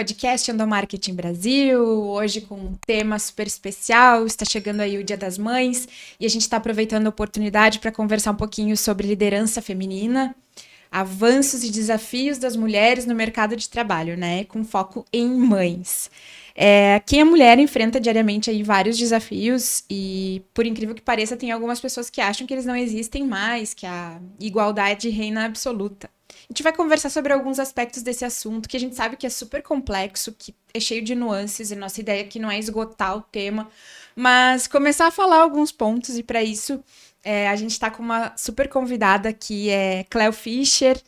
podcast Endomarketing Brasil, hoje com um tema super especial. Está chegando aí o Dia das Mães e a gente está aproveitando a oportunidade para conversar um pouquinho sobre liderança feminina, avanços e desafios das mulheres no mercado de trabalho, né? Com foco em mães. Quem é mulher enfrenta diariamente aí vários desafios e, por incrível que pareça, tem algumas pessoas que acham que eles não existem mais, que a igualdade reina absoluta. A gente vai conversar sobre alguns aspectos desse assunto, que a gente sabe que é super complexo, que é cheio de nuances, e nossa ideia aqui não é esgotar o tema, mas começar a falar alguns pontos, e para isso a gente está com uma super convidada que é Cléo Fischer,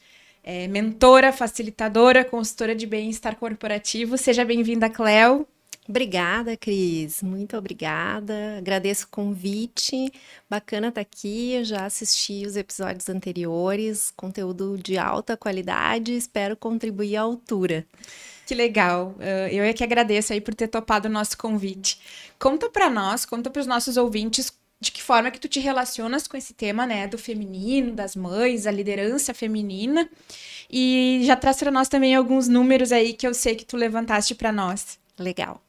mentora, facilitadora, consultora de bem-estar corporativo. Seja bem-vinda, Cléo. Obrigada, Cris. Muito obrigada. Agradeço o convite. Bacana estar aqui. Eu já assisti os episódios anteriores, conteúdo de alta qualidade. Espero contribuir à altura. Que legal. Eu é que agradeço aí por ter topado o nosso convite. Conta para nós, conta para os nossos ouvintes de que forma que tu te relacionas com esse tema, né, do feminino, das mães, a liderança feminina. E já traz para nós também alguns números aí que eu sei que tu levantaste para nós. Legal.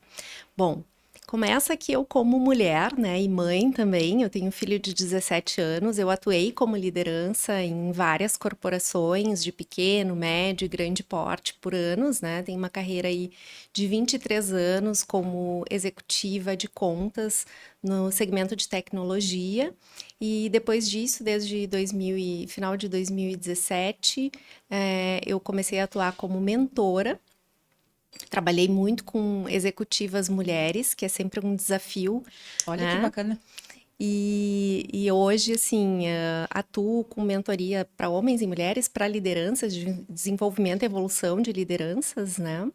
Bom, começa que eu como mulher, né, e mãe também, eu tenho um filho de 17 anos, eu atuei como liderança em várias corporações de pequeno, médio e grande porte por anos, né, tenho uma carreira aí de 23 anos como executiva de contas no segmento de tecnologia, e depois disso, desde final de 2017, eu comecei a atuar como mentora. Trabalhei muito com executivas mulheres, que é sempre um desafio, Olha que né? bacana. E hoje, assim, atuo com mentoria para homens e mulheres, para lideranças, de desenvolvimento e evolução de lideranças, né?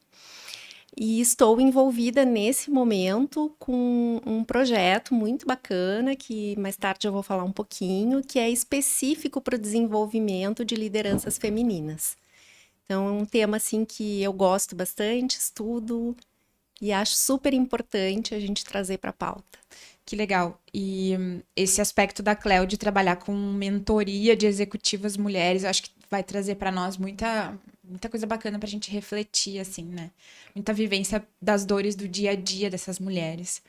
E estou envolvida nesse momento com um projeto muito bacana, que mais tarde eu vou falar um pouquinho, que é específico para o desenvolvimento de lideranças femininas. Então, é um tema assim que eu gosto bastante, estudo e acho super importante a gente trazer para a pauta. Que legal. E esse aspecto da Cléo de trabalhar com mentoria de executivas mulheres, eu acho que vai trazer para nós muita coisa bacana para a gente refletir, assim, né? Muita vivência das dores do dia a dia dessas mulheres.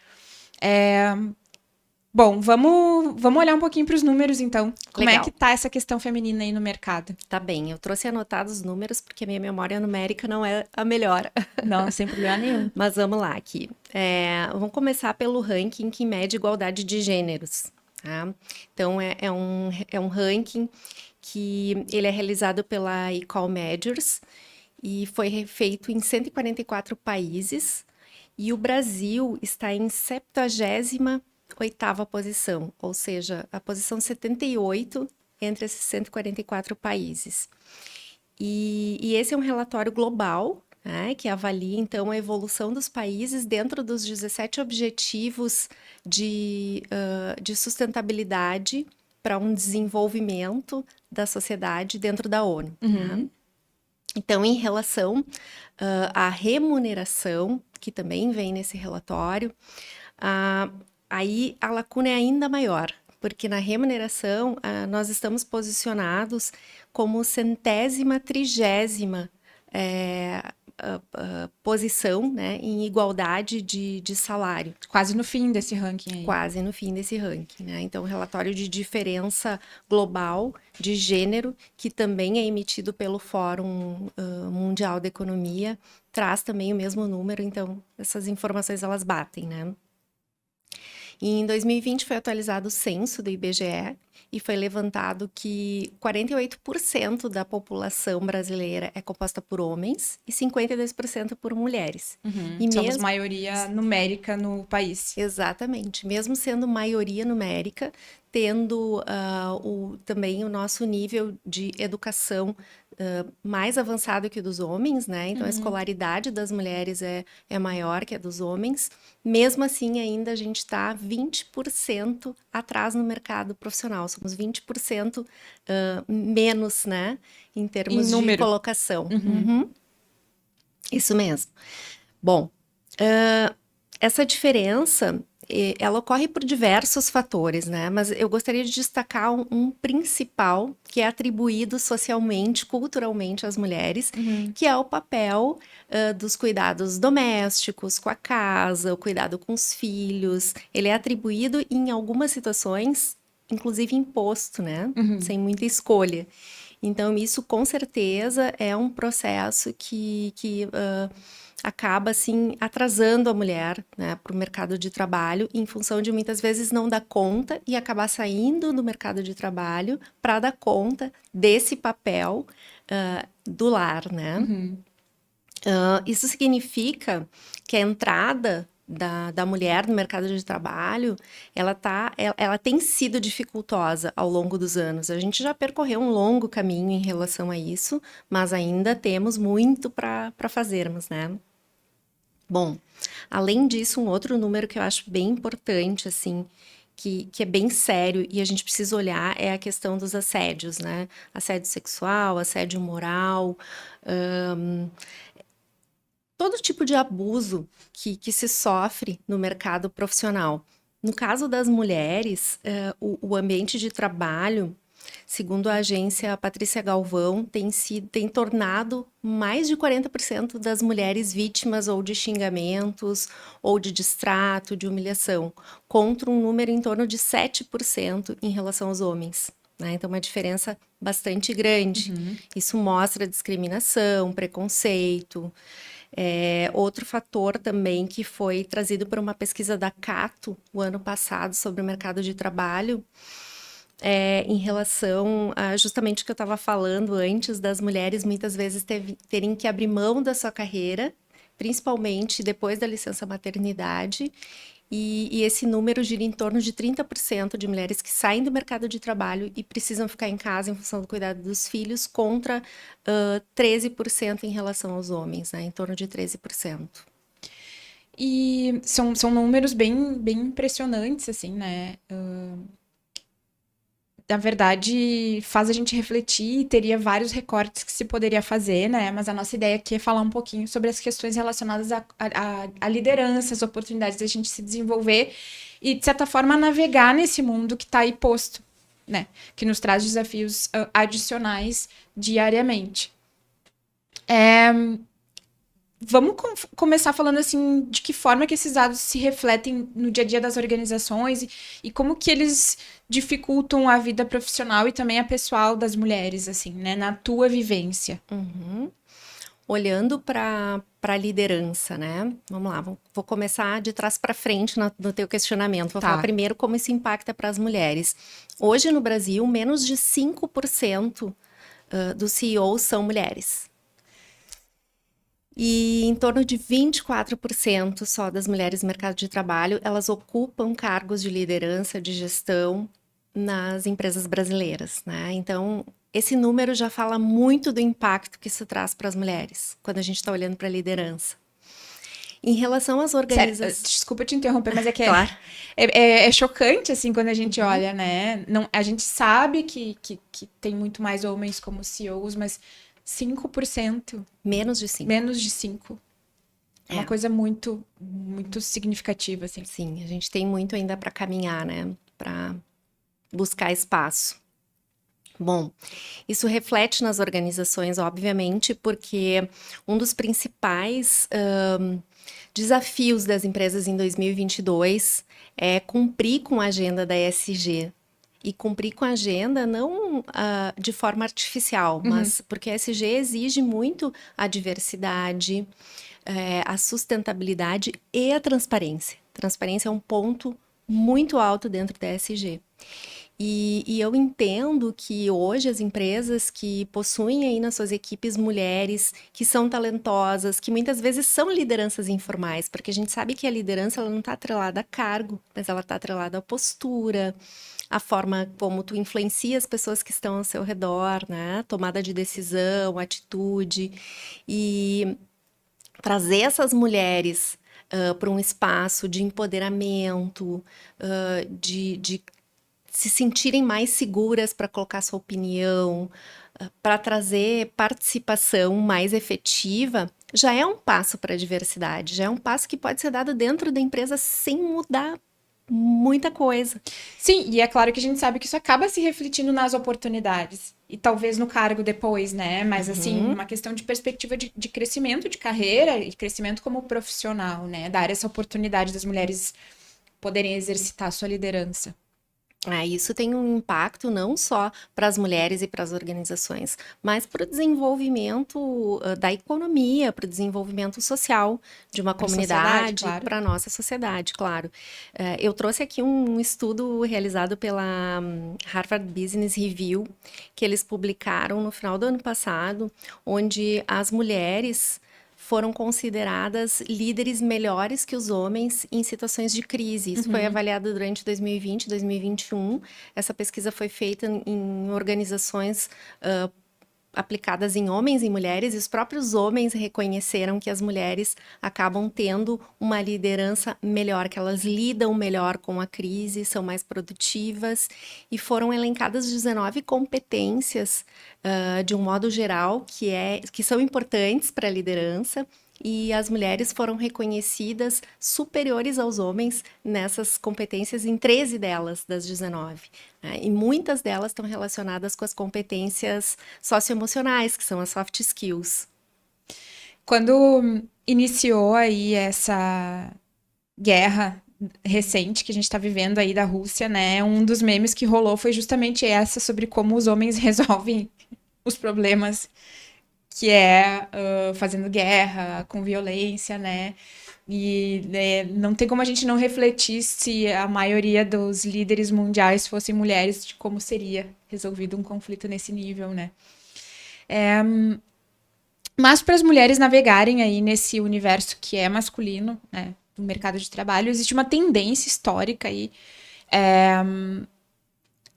Bom, vamos olhar um pouquinho para os números, então. Como é que Legal. tá essa questão feminina aí no mercado? Tá bem, eu trouxe anotados os números porque a minha memória numérica não é a melhor. Não, sem problema nenhum. Mas vamos lá aqui. Vamos começar pelo ranking que mede igualdade de gêneros. Tá? Então, é um ranking que ele é realizado pela Equal Measures e foi feito em 144 países. E o Brasil está em 78ª posição, ou seja, a posição 78 entre esses 144 países. E esse é um relatório global, né, que avalia, então, a evolução dos países dentro dos 17 objetivos de sustentabilidade para um desenvolvimento da sociedade dentro da ONU. Né? Então, em relação à remuneração, que também vem nesse relatório, aí a lacuna é ainda maior, porque na remuneração nós estamos posicionados como 130ª posição, né, em igualdade de salário. Quase no fim desse ranking aí. Quase no fim desse ranking, né? Então, relatório de diferença global de gênero, que também é emitido pelo Fórum Mundial da Economia, traz também o mesmo número, então essas informações elas batem, né? E em 2020 foi atualizado o censo do IBGE e foi levantado que 48% da população brasileira é composta por homens e 52% por mulheres. E Somos mesmo maioria numérica no país. Exatamente, mesmo sendo maioria numérica, tendo também o nosso nível de educação mais avançado que o dos homens, né? Então, a escolaridade das mulheres é maior que a dos homens. Mesmo assim, ainda a gente está 20% atrás no mercado profissional. Somos 20% menos, né? Em Em termos de número. colocação. Isso mesmo. Bom, essa diferença ela ocorre por diversos fatores, né? Mas eu gostaria de destacar um principal que é atribuído socialmente, culturalmente às mulheres, que é o papel dos cuidados domésticos, com a casa, o cuidado com os filhos. Ele é atribuído em algumas situações, inclusive imposto, né? Sem muita escolha. Então, isso com certeza é um processo que acaba, assim, atrasando a mulher, né, para o mercado de trabalho, em função de muitas vezes não dar conta e acabar saindo do mercado de trabalho para dar conta desse papel do lar, né? Isso significa que a entrada da mulher no mercado de trabalho, ela tem sido dificultosa ao longo dos anos. A gente já percorreu um longo caminho em relação a isso, mas ainda temos muito para fazermos, né? Bom, além disso, um outro número que eu acho bem importante, assim, que é bem sério e a gente precisa olhar é a questão dos assédios, né? Assédio sexual, assédio moral, todo tipo de abuso que se sofre no mercado profissional. No caso das mulheres, o ambiente de trabalho, segundo a agência Patrícia Galvão, tem tornado mais de 40% das mulheres vítimas ou de xingamentos, ou de distrato, de humilhação, contra um número em torno de 7% em relação aos homens. Né? Então, uma diferença bastante grande. Isso mostra discriminação, preconceito. Outro fator também que foi trazido por uma pesquisa da Cato o ano passado sobre o mercado de trabalho, em relação a justamente o que eu estava falando antes, das mulheres muitas vezes terem que abrir mão da sua carreira, principalmente depois da licença maternidade, e esse número gira em torno de 30% de mulheres que saem do mercado de trabalho e precisam ficar em casa em função do cuidado dos filhos, contra 13% em relação aos homens, né? Em torno de 13%. E são números bem, bem impressionantes, assim, né? Na verdade, faz a gente refletir, teria vários recortes que se poderia fazer, né? Mas a nossa ideia aqui é falar um pouquinho sobre as questões relacionadas à liderança, as oportunidades da gente se desenvolver e, de certa forma, navegar nesse mundo que está aí posto, né? Que nos traz desafios adicionais diariamente. Vamos começar falando, assim, de que forma que esses dados se refletem no dia a dia das organizações e como que eles dificultam a vida profissional e também a pessoal das mulheres, assim, né? Na tua vivência. Olhando para a liderança, né? Vamos lá, vou começar de trás para frente no teu questionamento. Vou falar primeiro como isso impacta para as mulheres. Hoje, no Brasil, menos de 5% dos CEOs são mulheres. E em torno de 24% só das mulheres no mercado de trabalho, elas ocupam cargos de liderança, de gestão nas empresas brasileiras, né? Então, esse número já fala muito do impacto que isso traz para as mulheres, quando a gente está olhando para a liderança. Em relação às organizações... Desculpa te interromper, mas é que claro. é chocante, assim, quando a gente olha, né? Não, a gente sabe que tem muito mais homens como CEOs, mas 5%. Menos de 5%. Menos de 5%. É uma coisa muito, muito significativa, assim. Sim, a gente tem muito ainda para caminhar, né? Para buscar espaço. Bom, isso reflete nas organizações, obviamente, porque um dos principais desafios das empresas em 2022 é cumprir com a agenda da ESG. E cumprir com a agenda não de forma artificial, mas porque a ESG exige muito a diversidade, a sustentabilidade e a transparência. Transparência é um ponto muito alto dentro da ESG. E eu entendo que hoje as empresas que possuem aí nas suas equipes mulheres que são talentosas, que muitas vezes são lideranças informais, porque a gente sabe que a liderança ela não está atrelada a cargo, mas ela está atrelada à postura, a forma como tu influencia as pessoas que estão ao seu redor, né? Tomada de decisão, atitude, e trazer essas mulheres para um espaço de empoderamento, de se sentirem mais seguras para colocar sua opinião, para trazer participação mais efetiva, já é um passo para a diversidade, já é um passo que pode ser dado dentro da empresa sem mudar muita coisa. Sim, e é claro que a gente sabe que isso acaba se refletindo nas oportunidades. E talvez no cargo depois, né? Mas, assim, uma questão de perspectiva de crescimento de carreira e crescimento como profissional, né? Dar essa oportunidade das mulheres poderem exercitar a sua liderança. Isso tem um impacto não só para as mulheres e para as organizações, mas para o desenvolvimento da economia, para o desenvolvimento social de uma Para a sociedade, comunidade, claro. para a nossa sociedade, claro. Eu trouxe aqui um estudo realizado pela Harvard Business Review, que eles publicaram no final do ano passado, onde as mulheres foram consideradas líderes melhores que os homens em situações de crise. Isso foi avaliado durante 2020 e 2021. Essa pesquisa foi feita em organizações aplicadas em homens e mulheres, e os próprios homens reconheceram que as mulheres acabam tendo uma liderança melhor, que elas lidam melhor com a crise, são mais produtivas, e foram elencadas 19 competências, de um modo geral, que são importantes para a liderança, e as mulheres foram reconhecidas superiores aos homens nessas competências em 13 delas, das 19. Né? E muitas delas estão relacionadas com as competências socioemocionais, que são as soft skills. Quando iniciou aí essa guerra recente que a gente está vivendo aí da Rússia, né? Um dos memes que rolou foi justamente essa sobre como os homens resolvem os problemas, que é fazendo guerra, com violência, né? E não tem como a gente não refletir se a maioria dos líderes mundiais fossem mulheres, de como seria resolvido um conflito nesse nível, né? Mas para as mulheres navegarem aí nesse universo que é masculino, né, do mercado de trabalho, existe uma tendência histórica aí,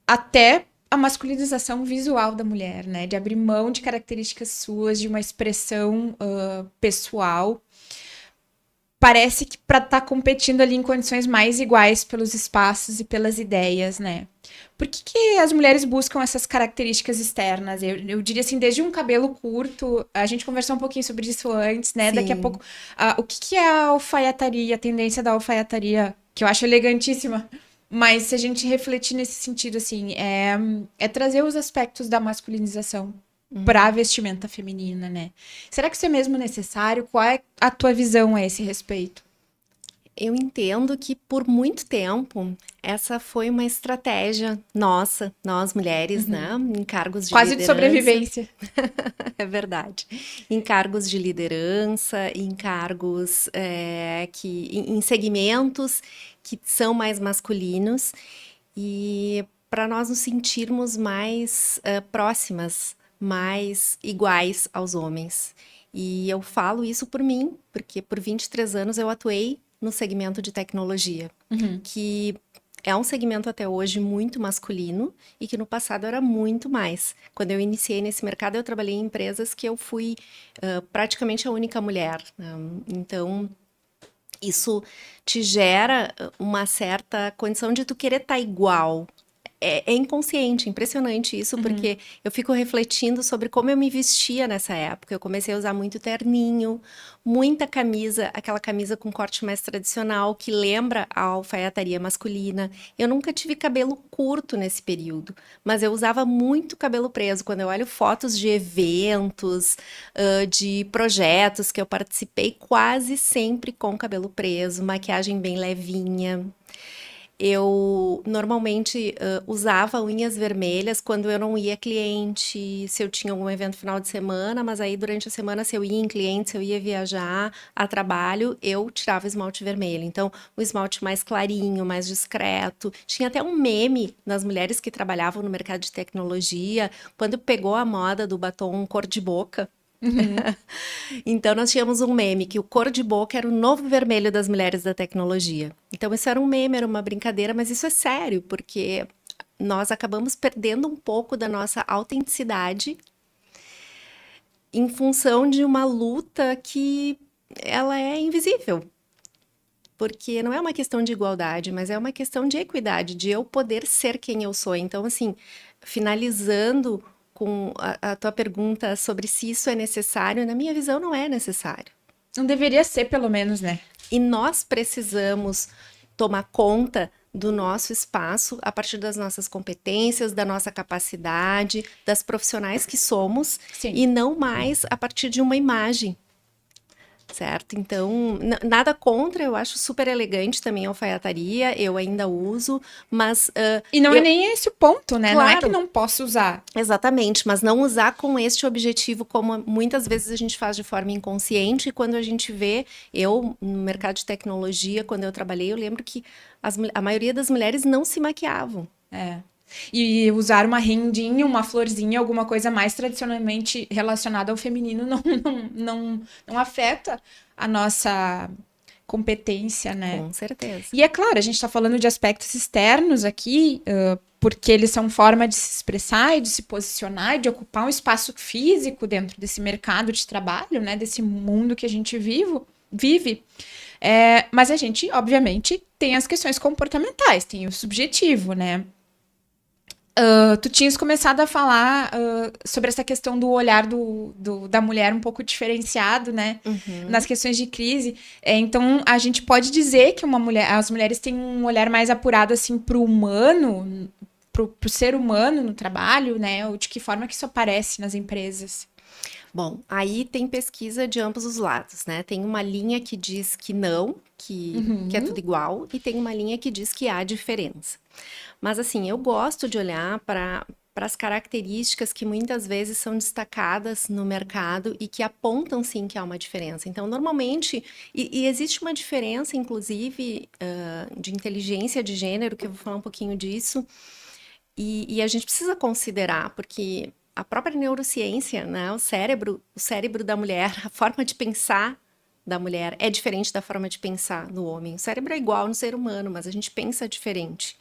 até a masculinização visual da mulher, né, de abrir mão de características suas, de uma expressão pessoal. Parece que para estar competindo ali em condições mais iguais pelos espaços e pelas ideias, né? Por que as mulheres buscam essas características externas? Eu diria assim, desde um cabelo curto, a gente conversou um pouquinho sobre isso antes, né? Daqui a Sim. pouco, o que é a alfaiataria, a tendência da alfaiataria, que eu acho elegantíssima, mas se a gente refletir nesse sentido, assim, é trazer os aspectos da masculinização para a vestimenta feminina, né? Será que isso é mesmo necessário? Qual é a tua visão a esse respeito? Eu entendo que por muito tempo essa foi uma estratégia nossa, nós mulheres, né, em cargos de Quase de liderança. sobrevivência. É verdade. Em cargos de liderança, em cargos em segmentos que são mais masculinos e para nós nos sentirmos mais próximas, mais iguais aos homens. E eu falo isso por mim, porque por 23 anos eu atuei no segmento de tecnologia, que é um segmento até hoje muito masculino e que no passado era muito mais. Quando eu iniciei nesse mercado, eu trabalhei em empresas que eu fui praticamente a única mulher. Então, isso te gera uma certa condição de tu querer estar igual. É inconsciente, impressionante isso, porque eu fico refletindo sobre como eu me vestia nessa época. Eu comecei a usar muito terninho, muita camisa, aquela camisa com corte mais tradicional, que lembra a alfaiataria masculina. Eu nunca tive cabelo curto nesse período, mas eu usava muito cabelo preso. Quando eu olho fotos de eventos, de projetos que eu participei, quase sempre com cabelo preso, maquiagem bem levinha. Eu normalmente usava unhas vermelhas quando eu não ia cliente, se eu tinha algum evento final de semana, mas aí durante a semana, se eu ia em cliente, se eu ia viajar a trabalho, eu tirava o esmalte vermelho. Então, o esmalte mais clarinho, mais discreto. Tinha até um meme nas mulheres que trabalhavam no mercado de tecnologia, quando pegou a moda do batom cor de boca. Então, nós tínhamos um meme que o cor de boca era o novo vermelho das mulheres da tecnologia. Então, isso era um meme, era uma brincadeira, mas isso é sério, porque nós acabamos perdendo um pouco da nossa autenticidade em função de uma luta que ela é invisível. Porque não é uma questão de igualdade, mas é uma questão de equidade, de eu poder ser quem eu sou. Então, assim, finalizando com a tua pergunta sobre se isso é necessário, na minha visão, não é necessário. Não deveria ser, pelo menos, né? E nós precisamos tomar conta do nosso espaço a partir das nossas competências, da nossa capacidade, das profissionais que somos, Sim. e não mais a partir de uma imagem. Certo? Então, nada contra, eu acho super elegante também a alfaiataria, eu ainda uso, mas... E não é nem esse o ponto, né? Não é que Claro. não posso usar. Exatamente, mas não usar com este objetivo, como muitas vezes a gente faz de forma inconsciente, e quando a gente vê, eu, no mercado de tecnologia, quando eu trabalhei, eu lembro que a maioria das mulheres não se maquiavam. É. E usar uma rendinha, uma florzinha, alguma coisa mais tradicionalmente relacionada ao feminino não afeta a nossa competência, né? Com certeza. E é claro, a gente está falando de aspectos externos aqui, porque eles são forma de se expressar e de se posicionar e de ocupar um espaço físico dentro desse mercado de trabalho, né? Desse mundo que a gente vive. Mas a gente, obviamente, tem as questões comportamentais, tem o subjetivo, né? Tu tinhas começado a falar sobre essa questão do olhar da mulher um pouco diferenciado, né? Nas questões de crise. Então, a gente pode dizer que as mulheres têm um olhar mais apurado, assim, pro humano, pro ser humano no trabalho, né? Ou de que forma que isso aparece nas empresas. Bom, aí tem pesquisa de ambos os lados, né? Tem uma linha que diz que não, que é tudo igual, e tem uma linha que diz que há diferença. Mas, assim, eu gosto de olhar para as características que muitas vezes são destacadas no mercado e que apontam, sim, que há uma diferença. Então, normalmente, e existe uma diferença, inclusive, de inteligência de gênero, que eu vou falar um pouquinho disso, e a gente precisa considerar, porque a própria neurociência, né, o cérebro da mulher, a forma de pensar da mulher é diferente da forma de pensar do homem. O cérebro é igual no ser humano, mas a gente pensa diferente.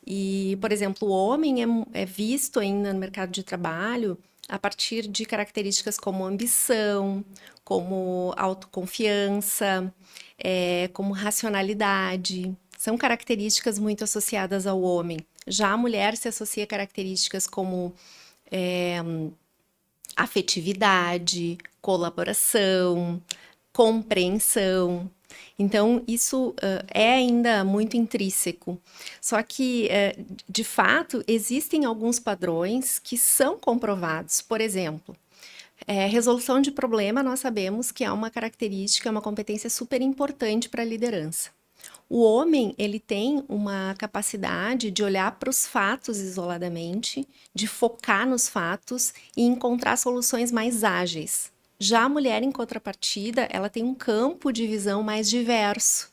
E, por exemplo, o homem é visto ainda no mercado de trabalho a partir de características como ambição, como autoconfiança, como racionalidade. São características muito associadas ao homem. Já a mulher se associa a características como afetividade, colaboração, compreensão. Então, isso é ainda muito intrínseco. Só que, de fato, existem alguns padrões que são comprovados. Por exemplo, resolução de problema, nós sabemos que é uma característica, uma competência super importante para a liderança. O homem, ele tem uma capacidade de olhar para os fatos isoladamente, de focar nos fatos e encontrar soluções mais ágeis. Já a mulher, em contrapartida, ela tem um campo de visão mais diverso.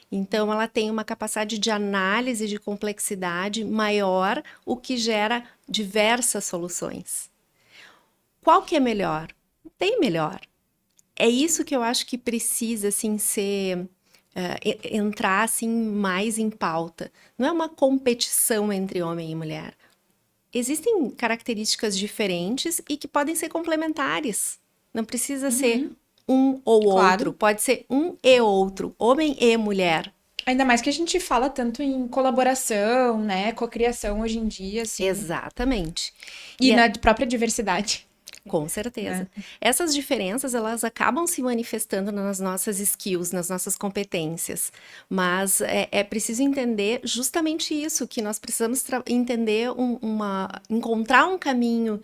Então, ela tem uma capacidade de análise de complexidade maior, o que gera diversas soluções. Qual que é melhor? Não tem melhor. É isso que eu acho que precisa, assim, entrar, assim, mais em pauta. Não é uma competição entre homem e mulher. Existem características diferentes e que podem ser complementares. Não precisa ser um ou outro, pode ser um e outro, homem e mulher. Ainda mais que a gente fala tanto em colaboração, né? Cocriação hoje em dia, assim. Exatamente. E na própria diversidade. Com certeza. Essas diferenças, elas acabam se manifestando nas nossas skills, nas nossas competências. Mas é preciso entender justamente isso, que nós precisamos entender encontrar um caminho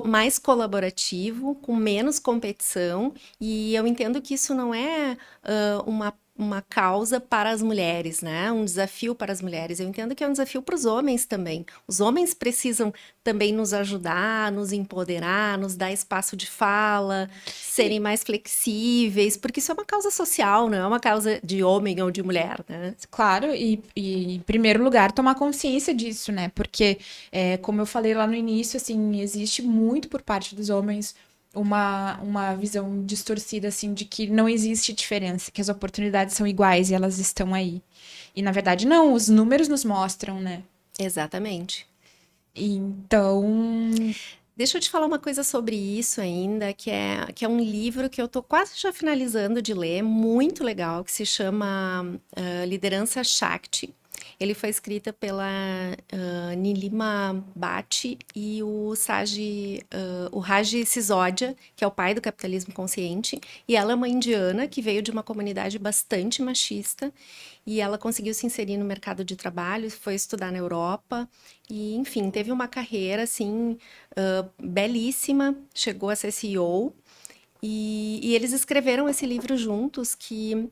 mais colaborativo, com menos competição, e eu entendo que isso não é uma causa para as mulheres, né? Um desafio para as mulheres. Eu entendo que é um desafio para os homens também. Os homens precisam também nos ajudar, nos empoderar, nos dar espaço de fala, serem mais flexíveis, porque isso é uma causa social, não é uma causa de homem ou de mulher, né? Claro, e em primeiro lugar, tomar consciência disso, né? Porque, como eu falei lá no início, assim, existe muito por parte dos homens uma visão distorcida, assim, de que não existe diferença, que as oportunidades são iguais e elas estão aí. E, na verdade, não, os números nos mostram, né? Exatamente. Então... Deixa eu te falar uma coisa sobre isso ainda, que é um livro que eu tô quase já finalizando de ler, muito legal, que se chama Liderança Shakti. Ele foi escrito pela Nilima Bhatt e o Raj Sisodia, que é o pai do capitalismo consciente. E ela é uma indiana que veio de uma comunidade bastante machista. E ela conseguiu se inserir no mercado de trabalho, foi estudar na Europa. E, enfim, teve uma carreira, assim, belíssima. Chegou a ser CEO. E eles escreveram esse livro juntos que...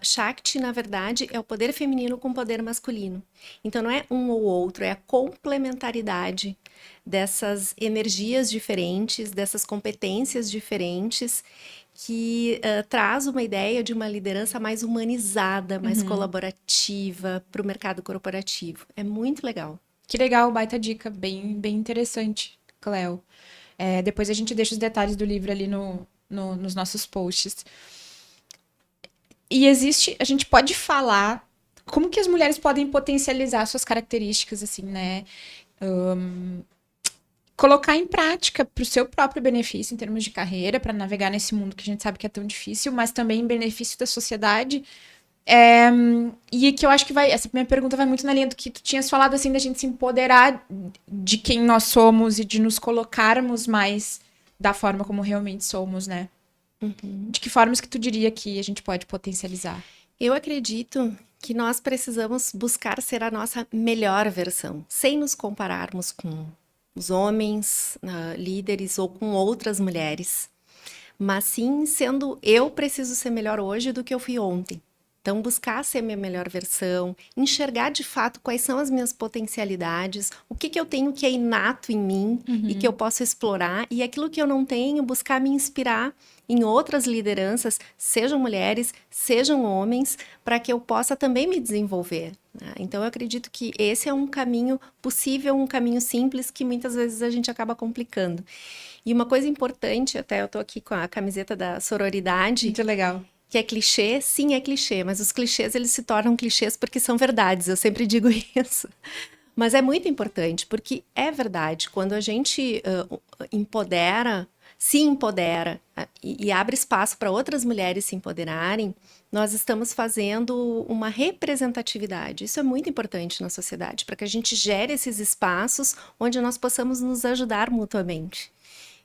Shakti, na verdade, é o poder feminino com poder masculino. Então, não é um ou outro, é a complementaridade dessas energias diferentes, dessas competências diferentes, que traz uma ideia de uma liderança mais humanizada, mais colaborativa para o mercado corporativo. É muito legal. Que legal, baita dica, bem interessante, Cleo. Depois a gente deixa os detalhes do livro ali nos nossos posts. E a gente pode falar como que as mulheres podem potencializar suas características, assim, né? Colocar em prática para o seu próprio benefício em termos de carreira, para navegar nesse mundo que a gente sabe que é tão difícil, mas também em benefício da sociedade. E que eu acho que essa minha pergunta vai muito na linha do que tu tinhas falado, assim, da gente se empoderar de quem nós somos e de nos colocarmos mais da forma como realmente somos, né? De que formas que tu diria que a gente pode potencializar? Eu acredito que nós precisamos buscar ser a nossa melhor versão, sem nos compararmos com os homens, líderes ou com outras mulheres, mas sim sendo eu preciso ser melhor hoje do que eu fui ontem. Então, buscar ser a minha melhor versão, enxergar de fato quais são as minhas potencialidades, o que eu tenho que é inato em mim e que eu posso explorar, e aquilo que eu não tenho, buscar me inspirar em outras lideranças, sejam mulheres, sejam homens, para que eu possa também me desenvolver. Então, eu acredito que esse é um caminho possível, um caminho simples, que muitas vezes a gente acaba complicando. E uma coisa importante, até eu estou aqui com a camiseta da sororidade. Muito legal. Que é clichê, sim, é clichê, mas os clichês eles se tornam clichês porque são verdades, eu sempre digo isso. Mas é muito importante, porque é verdade, quando a gente se empodera e abre espaço para outras mulheres se empoderarem, nós estamos fazendo uma representatividade. Isso é muito importante na sociedade, para que a gente gere esses espaços onde nós possamos nos ajudar mutuamente.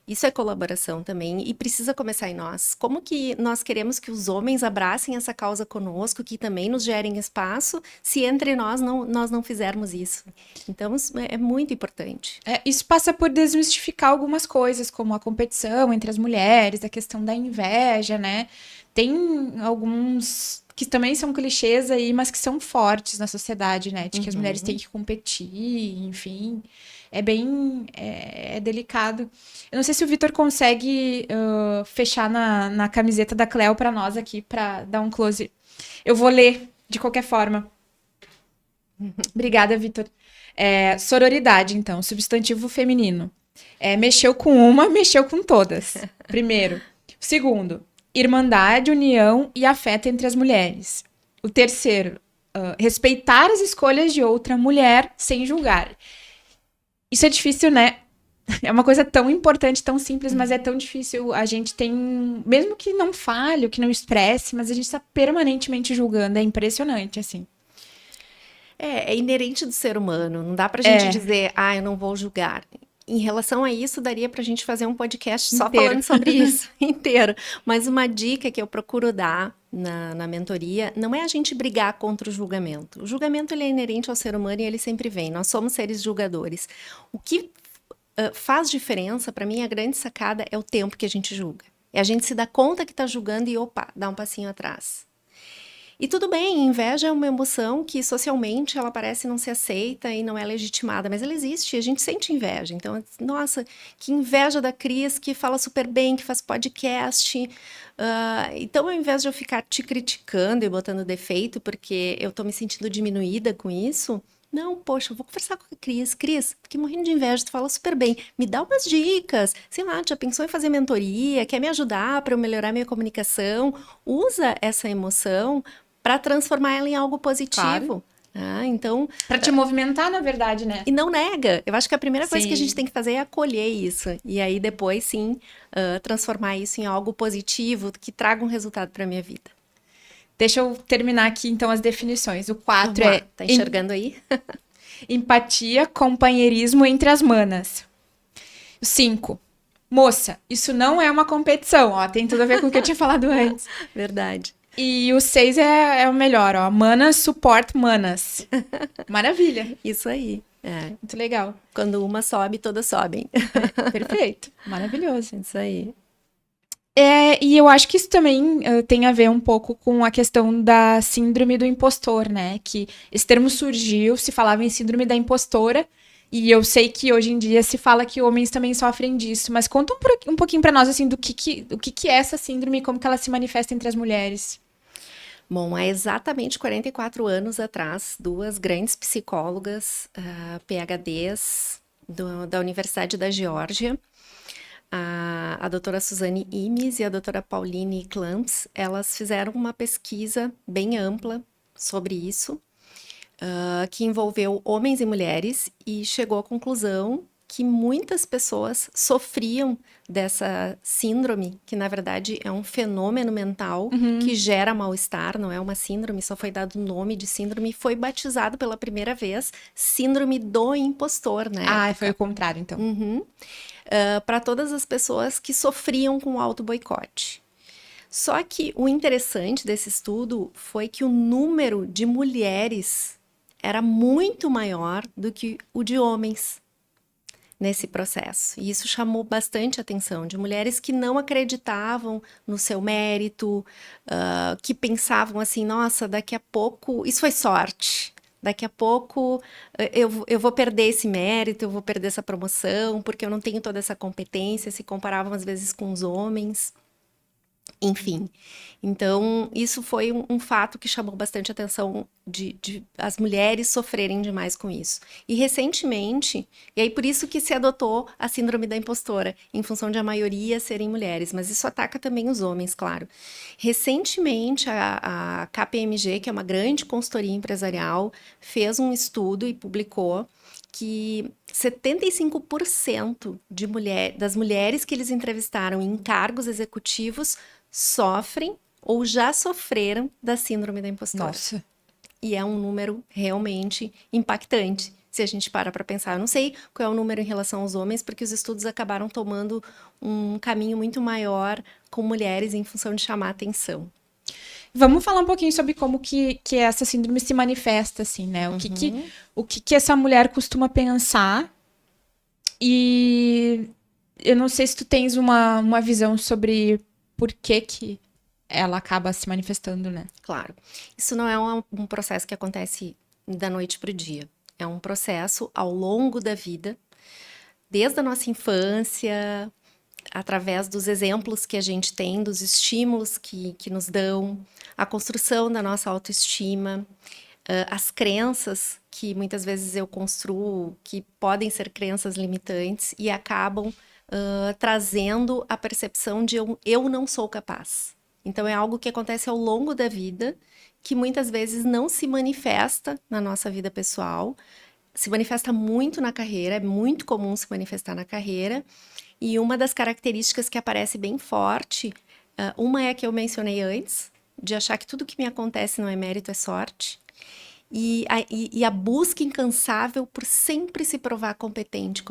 Isso é colaboração também e precisa começar em nós. Como que nós queremos que os homens abracem essa causa conosco, que também nos gerem espaço, se entre nós não fizermos isso? Então, é muito importante. Isso passa por desmistificar algumas coisas, como a competição entre as mulheres, a questão da inveja, né? Tem alguns que também são clichês aí, mas que são fortes na sociedade, né? De que as mulheres têm que competir, enfim... É delicado. Eu não sei se o Vitor consegue fechar na camiseta da Cleo para nós aqui, para dar um close. Eu vou ler, de qualquer forma. Obrigada, Vitor. Sororidade, então, substantivo feminino. Mexeu com uma, mexeu com todas. Primeiro. Segundo, irmandade, união e afeto entre as mulheres. O terceiro, respeitar as escolhas de outra mulher sem julgar. Isso é difícil, né? É uma coisa tão importante, tão simples, mas é tão difícil. A gente tem... Mesmo que não fale, que não expresse, mas a gente está permanentemente julgando. É impressionante, assim. É inerente do ser humano. Não dá pra gente dizer, eu não vou julgar. Em relação a isso, daria pra gente fazer um podcast só falando sobre isso inteiro. Mas uma dica que eu procuro dar na mentoria não é a gente brigar contra o julgamento. O julgamento ele é inerente ao ser humano e ele sempre vem. Nós somos seres julgadores. O que faz diferença, para mim, a grande sacada é o tempo que a gente julga. É a gente se dar conta que está julgando e, dá um passinho atrás. E tudo bem, inveja é uma emoção que socialmente ela parece não ser aceita e não é legitimada, mas ela existe, a gente sente inveja. Então, nossa, que inveja da Cris, que fala super bem, que faz podcast. Então, ao invés de eu ficar te criticando e botando defeito, porque eu tô me sentindo diminuída com isso, não, poxa, eu vou conversar com a Cris. Cris, fiquei morrendo de inveja, tu fala super bem. Me dá umas dicas. Sei lá, já pensou em fazer mentoria? Quer me ajudar para eu melhorar minha comunicação? Usa essa emoção para transformar ela em algo positivo. Claro. Então... Para te movimentar, na verdade, né? E não nega. Eu acho que a primeira coisa que a gente tem que fazer é acolher isso. E aí, depois, sim, transformar isso em algo positivo que traga um resultado para minha vida. Deixa eu terminar aqui, então, as definições. O 4 Vamos lá, é tá enxergando aí? empatia, companheirismo entre as manas. O 5, moça, isso não é uma competição, ó, tem tudo a ver com o que eu tinha falado antes. Verdade. E o 6 é o melhor, ó, manas support manas. Maravilha, Isso aí. É. muito legal. Quando uma sobe, todas sobem. Perfeito, maravilhoso. Isso aí. E eu acho que isso também tem a ver um pouco com a questão da síndrome do impostor, né? Que esse termo surgiu, se falava em síndrome da impostora, e eu sei que hoje em dia se fala que homens também sofrem disso, mas conta um pouquinho pra nós, assim, do que é essa síndrome e como que ela se manifesta entre as mulheres. Bom, há exatamente 44 anos atrás, duas grandes psicólogas, PhDs, da Universidade da Geórgia, a doutora Suzanne Imes e a doutora Pauline Clamps, elas fizeram uma pesquisa bem ampla sobre isso, que envolveu homens e mulheres, e chegou à conclusão que muitas pessoas sofriam dessa síndrome, que na verdade é um fenômeno mental que gera mal-estar, não é uma síndrome, só foi dado o nome de síndrome, e foi batizado pela primeira vez síndrome do impostor, né? Ah, foi o contrário, então. Para todas as pessoas que sofriam com o auto-boicote. Só que o interessante desse estudo foi que o número de mulheres era muito maior do que o de homens nesse processo. E isso chamou bastante atenção, de mulheres que não acreditavam no seu mérito, que pensavam assim, nossa, daqui a pouco, isso foi sorte, daqui a pouco eu vou perder esse mérito, eu vou perder essa promoção, porque eu não tenho toda essa competência, se comparavam às vezes com os homens. Enfim, então isso foi um fato que chamou bastante atenção de as mulheres sofrerem demais com isso. E recentemente, e aí por isso que se adotou a síndrome da impostora, em função de a maioria serem mulheres, mas isso ataca também os homens, claro. Recentemente, a KPMG, que é uma grande consultoria empresarial, fez um estudo e publicou que 75% das mulheres que eles entrevistaram em cargos executivos sofrem ou já sofreram da síndrome da impostora. Nossa. E é um número realmente impactante, se a gente para pensar. Eu não sei qual é o número em relação aos homens, porque os estudos acabaram tomando um caminho muito maior com mulheres em função de chamar atenção. Vamos falar um pouquinho sobre como que essa síndrome se manifesta, assim, né? O que essa mulher costuma pensar. E eu não sei se tu tens uma visão sobre por que ela acaba se manifestando, né? Claro. Isso não é um processo que acontece da noite para o dia. É um processo ao longo da vida, desde a nossa infância, através dos exemplos que a gente tem, dos estímulos que nos dão, a construção da nossa autoestima, as crenças que muitas vezes eu construo, que podem ser crenças limitantes e acabam trazendo a percepção de eu não sou capaz. Então, é algo que acontece ao longo da vida, que muitas vezes não se manifesta na nossa vida pessoal, se manifesta muito na carreira, é muito comum se manifestar na carreira, e uma das características que aparece bem forte, uma é a que eu mencionei antes, de achar que tudo que me acontece não é mérito, é sorte. E a busca incansável por sempre se provar competente,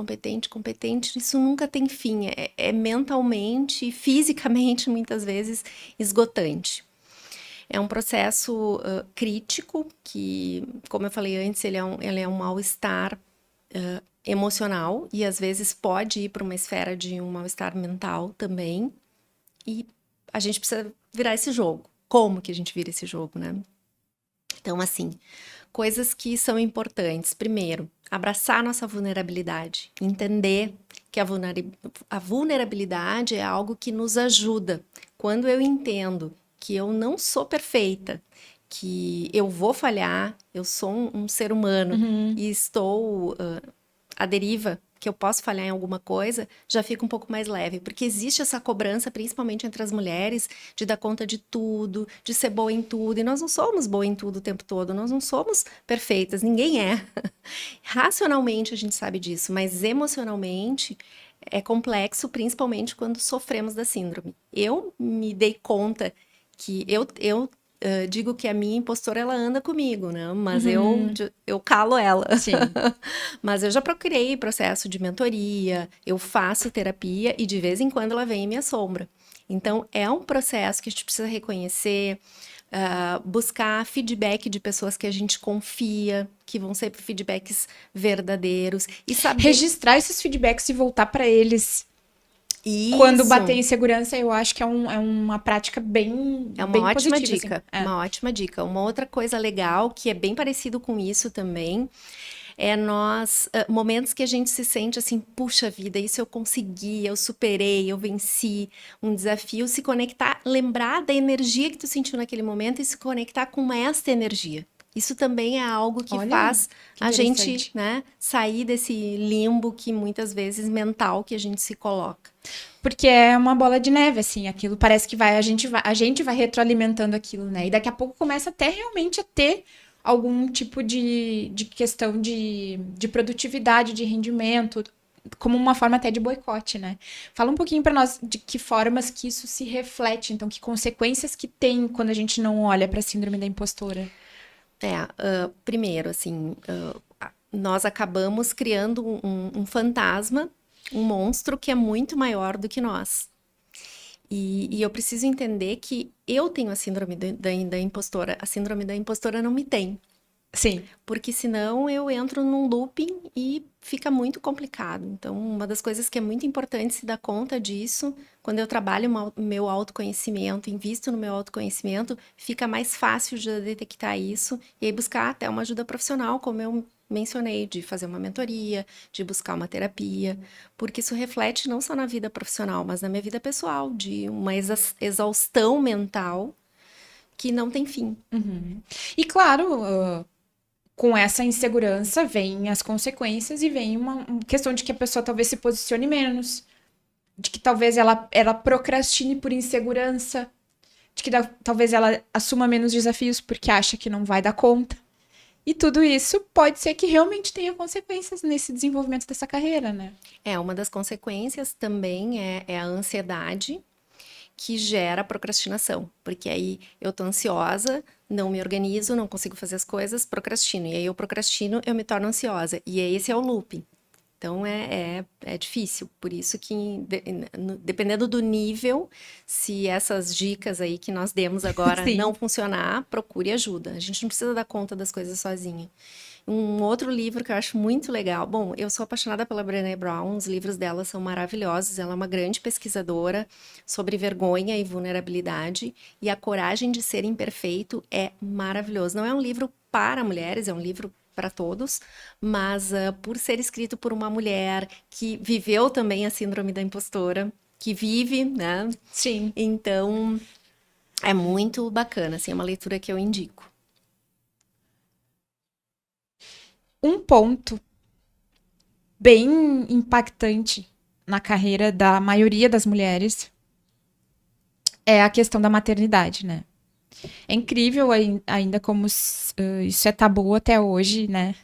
isso nunca tem fim, é mentalmente e fisicamente, muitas vezes, esgotante. É um processo crítico, que, como eu falei antes, ele é um mal-estar emocional, e às vezes pode ir para uma esfera de um mal-estar mental também, e a gente precisa virar esse jogo. Como que a gente vira esse jogo, né? Então, assim, coisas que são importantes. Primeiro, abraçar nossa vulnerabilidade. Entender que a vulnerabilidade é algo que nos ajuda. Quando eu entendo que eu não sou perfeita, que eu vou falhar, eu sou um ser humano e estou à deriva, que eu posso falhar em alguma coisa, já fica um pouco mais leve, porque existe essa cobrança, principalmente entre as mulheres, de dar conta de tudo, de ser boa em tudo, e nós não somos boa em tudo o tempo todo, nós não somos perfeitas, ninguém é. Racionalmente a gente sabe disso, mas emocionalmente é complexo, principalmente quando sofremos da síndrome. Eu me dei conta que eu digo que a minha impostora, ela anda comigo, né? Mas eu calo ela. Sim. Mas eu já procurei processo de mentoria, eu faço terapia e de vez em quando ela vem em minha sombra. Então, é um processo que a gente precisa reconhecer, buscar feedback de pessoas que a gente confia, que vão ser feedbacks verdadeiros e saber... Registrar esses feedbacks e voltar para eles. Isso. Quando bater insegurança, eu acho que é uma prática bem É uma bem ótima positiva, dica, assim. uma ótima dica. Uma outra coisa legal, que é bem parecido com isso também, é momentos que a gente se sente assim, puxa vida, isso eu consegui, eu superei, eu venci um desafio, se conectar, lembrar da energia que tu sentiu naquele momento e se conectar com esta energia. Isso também é algo que faz a gente, né, sair desse limbo que muitas vezes mental que a gente se coloca. Porque é uma bola de neve, assim, aquilo parece que a gente vai retroalimentando aquilo, né? E daqui a pouco começa até realmente a ter algum tipo de questão de produtividade, de rendimento, como uma forma até de boicote, né? Fala um pouquinho para nós de que formas que isso se reflete, então, que consequências que tem quando a gente não olha para a síndrome da impostora. Primeiro, assim, nós acabamos criando um fantasma, um monstro que é muito maior do que nós. E eu preciso entender que eu tenho a síndrome da impostora. A síndrome da impostora não me tem. Sim. Porque senão eu entro num looping e fica muito complicado. Então, uma das coisas que é muito importante se dar conta disso, quando eu trabalho meu autoconhecimento, invisto no meu autoconhecimento, fica mais fácil de detectar isso e aí buscar até uma ajuda profissional, como eu mencionei, de fazer uma mentoria, de buscar uma terapia, porque isso reflete não só na vida profissional, mas na minha vida pessoal, de uma exaustão mental que não tem fim. E claro, com essa insegurança vem as consequências e vem uma questão de que a pessoa talvez se posicione menos, de que talvez ela procrastine por insegurança, de que talvez ela assuma menos desafios porque acha que não vai dar conta. E tudo isso pode ser que realmente tenha consequências nesse desenvolvimento dessa carreira, né? Uma das consequências também é a ansiedade que gera procrastinação, porque aí eu tô ansiosa, não me organizo, não consigo fazer as coisas, procrastino. E aí eu procrastino, eu me torno ansiosa. E esse é o looping. Então é difícil, por isso que dependendo do nível, se essas dicas aí que nós demos agora não funcionar, procure ajuda. A gente não precisa dar conta das coisas sozinha. Um outro livro que eu acho muito legal, bom, eu sou apaixonada pela Brené Brown, os livros dela são maravilhosos, ela é uma grande pesquisadora sobre vergonha e vulnerabilidade, e A Coragem de Ser Imperfeito é maravilhoso. Não é um livro para mulheres, é um livro para todos, mas por ser escrito por uma mulher que viveu também a síndrome da impostora, que vive, né? Sim. Então, é muito bacana, assim, é uma leitura que eu indico. Um ponto bem impactante na carreira da maioria das mulheres é a questão da maternidade, né? É incrível ainda como isso é tabu até hoje, né?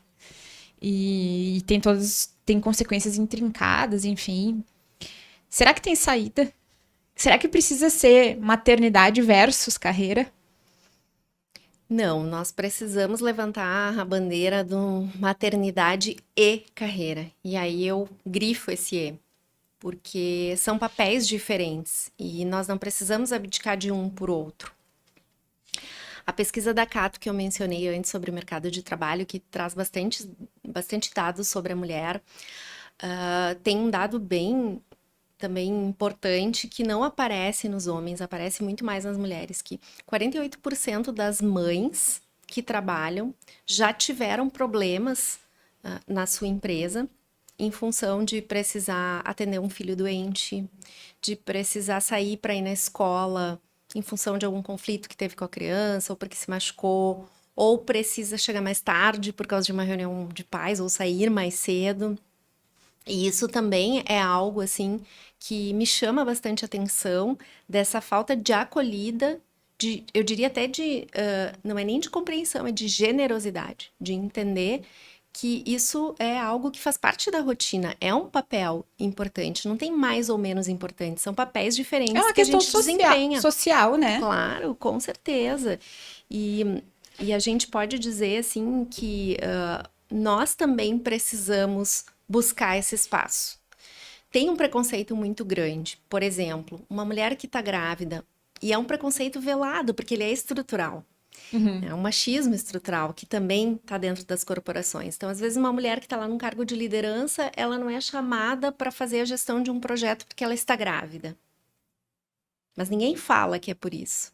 E tem consequências intrincadas, enfim. Será que tem saída? Será que precisa ser maternidade versus carreira? Não, nós precisamos levantar a bandeira do maternidade e carreira. E aí eu grifo esse E, porque são papéis diferentes e nós não precisamos abdicar de um por outro. A pesquisa da Cato que eu mencionei antes sobre o mercado de trabalho, que traz bastante dados sobre a mulher, tem um dado bem também importante que não aparece nos homens, aparece muito mais nas mulheres, que 48% das mães que trabalham já tiveram problemas na sua empresa em função de precisar atender um filho doente, de precisar sair para ir na escola em função de algum conflito que teve com a criança, ou porque se machucou, ou precisa chegar mais tarde por causa de uma reunião de pais, ou sair mais cedo. E isso também é algo, assim, que me chama bastante atenção, dessa falta de acolhida, eu diria até não é nem de compreensão, é de generosidade, de entender que isso é algo que faz parte da rotina, é um papel importante, não tem mais ou menos importante, são papéis É diferentes uma que a questão gente desempenha. social, né? Claro, com certeza. E a gente pode dizer assim que nós também precisamos buscar esse espaço. Tem um preconceito muito grande. Por exemplo, uma mulher que está grávida, e é um preconceito velado, porque ele é estrutural. É um machismo estrutural que também está dentro das corporações. Então, às vezes, uma mulher que está lá num cargo de liderança, ela não é chamada para fazer a gestão de um projeto porque ela está grávida. Mas ninguém fala que é por isso.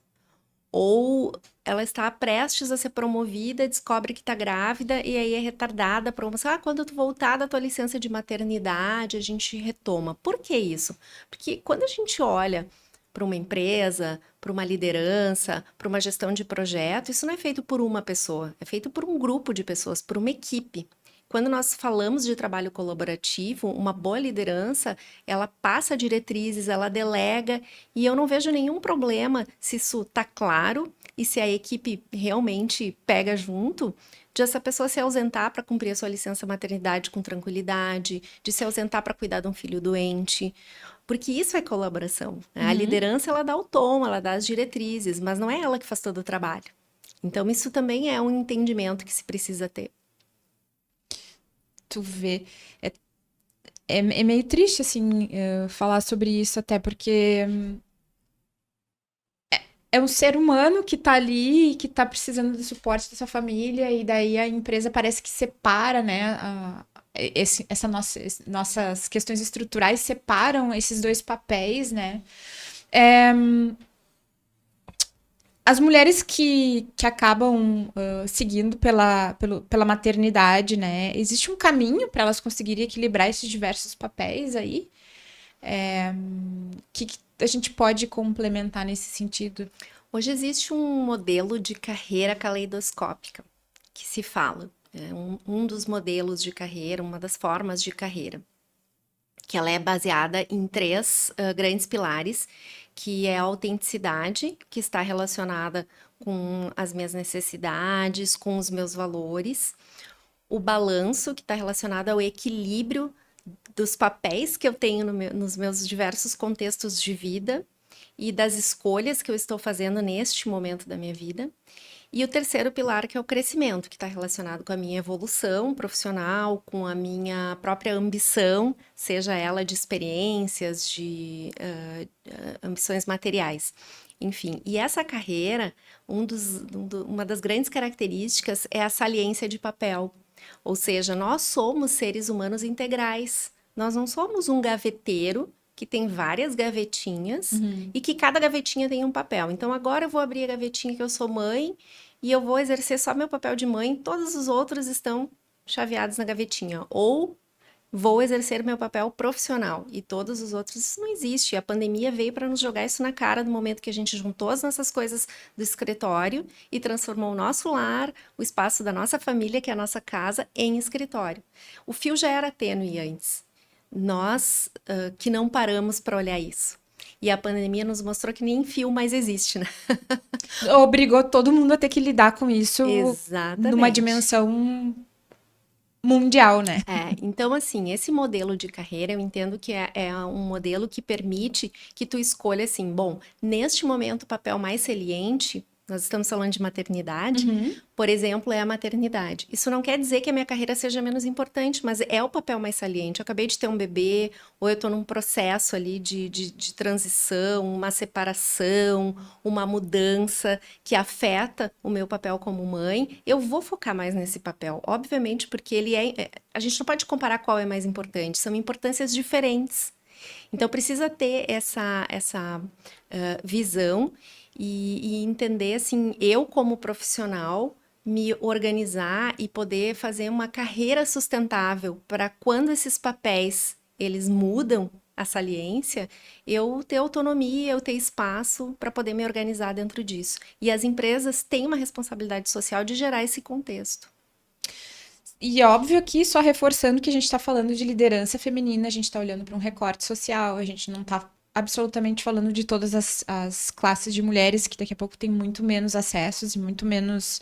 Ou ela está prestes a ser promovida, descobre que está grávida e aí é retardada a promoção. Ah, quando tu voltar da tua licença de maternidade, a gente retoma. Por que isso? Porque quando a gente olha para uma empresa, para uma liderança, para uma gestão de projeto, isso não é feito por uma pessoa, é feito por um grupo de pessoas, por uma equipe. Quando nós falamos de trabalho colaborativo, uma boa liderança, ela passa diretrizes, ela delega, e eu não vejo nenhum problema se isso está claro e se a equipe realmente pega junto, de essa pessoa se ausentar para cumprir a sua licença maternidade com tranquilidade, de se ausentar para cuidar de um filho doente, porque isso é colaboração, né? A liderança, ela dá o tom, ela dá as diretrizes, mas não é ela que faz todo o trabalho. Então, isso também é um entendimento que se precisa ter. Tu vê. É meio triste, assim, falar sobre isso, até porque é um ser humano que tá ali, que tá precisando do suporte da sua família, e daí a empresa parece que separa, né? Nossas questões estruturais separam esses dois papéis, né? É, as mulheres que acabam seguindo pela maternidade, né? Existe um caminho para elas conseguirem equilibrar esses diversos papéis aí? Que a gente pode complementar nesse sentido? Hoje existe um modelo de carreira caleidoscópica que se fala. É um dos modelos de carreira, uma das formas de carreira, que ela é baseada em três grandes pilares, que é a autenticidade, que está relacionada com as minhas necessidades, com os meus valores, o balanço, que está relacionado ao equilíbrio dos papéis que eu tenho nos meus diversos contextos de vida e das escolhas que eu estou fazendo neste momento da minha vida. E o terceiro pilar, que é o crescimento, que está relacionado com a minha evolução profissional, com a minha própria ambição, seja ela de experiências, de ambições materiais. Enfim, e essa carreira, uma das grandes características é a saliência de papel. Ou seja, nós somos seres humanos integrais. Nós não somos um gaveteiro que tem várias gavetinhas e que cada gavetinha tem um papel. Então, agora eu vou abrir a gavetinha que eu sou mãe e eu vou exercer só meu papel de mãe, todos os outros estão chaveados na gavetinha. Ou vou exercer meu papel profissional e todos os outros, isso não existe. A pandemia veio para nos jogar isso na cara no momento que a gente juntou as nossas coisas do escritório e transformou o nosso lar, o espaço da nossa família, que é a nossa casa, em escritório. O fio já era tênue antes. Nós que não paramos para olhar isso. E a pandemia nos mostrou que nem fio mais existe, né? Obrigou todo mundo a ter que lidar com isso numa Exatamente. dimensão mundial, né? Então, assim, esse modelo de carreira, eu entendo que é um modelo que permite que tu escolha, assim, bom, neste momento o papel mais saliente, nós estamos falando de maternidade, por exemplo, é a maternidade. Isso não quer dizer que a minha carreira seja menos importante, mas é o papel mais saliente. Eu acabei de ter um bebê, ou eu estou num processo ali de transição, uma separação, uma mudança que afeta o meu papel como mãe, eu vou focar mais nesse papel. Obviamente, porque a gente não pode comparar qual é mais importante, são importâncias diferentes. Então, precisa ter essa visão e entender, assim, eu como profissional, me organizar e poder fazer uma carreira sustentável para quando esses papéis, eles mudam a saliência, eu ter autonomia, eu ter espaço para poder me organizar dentro disso. E as empresas têm uma responsabilidade social de gerar esse contexto. E óbvio que só reforçando que a gente está falando de liderança feminina, a gente está olhando para um recorte social, a gente não está absolutamente falando de todas as classes de mulheres que daqui a pouco têm muito menos acessos e muito menos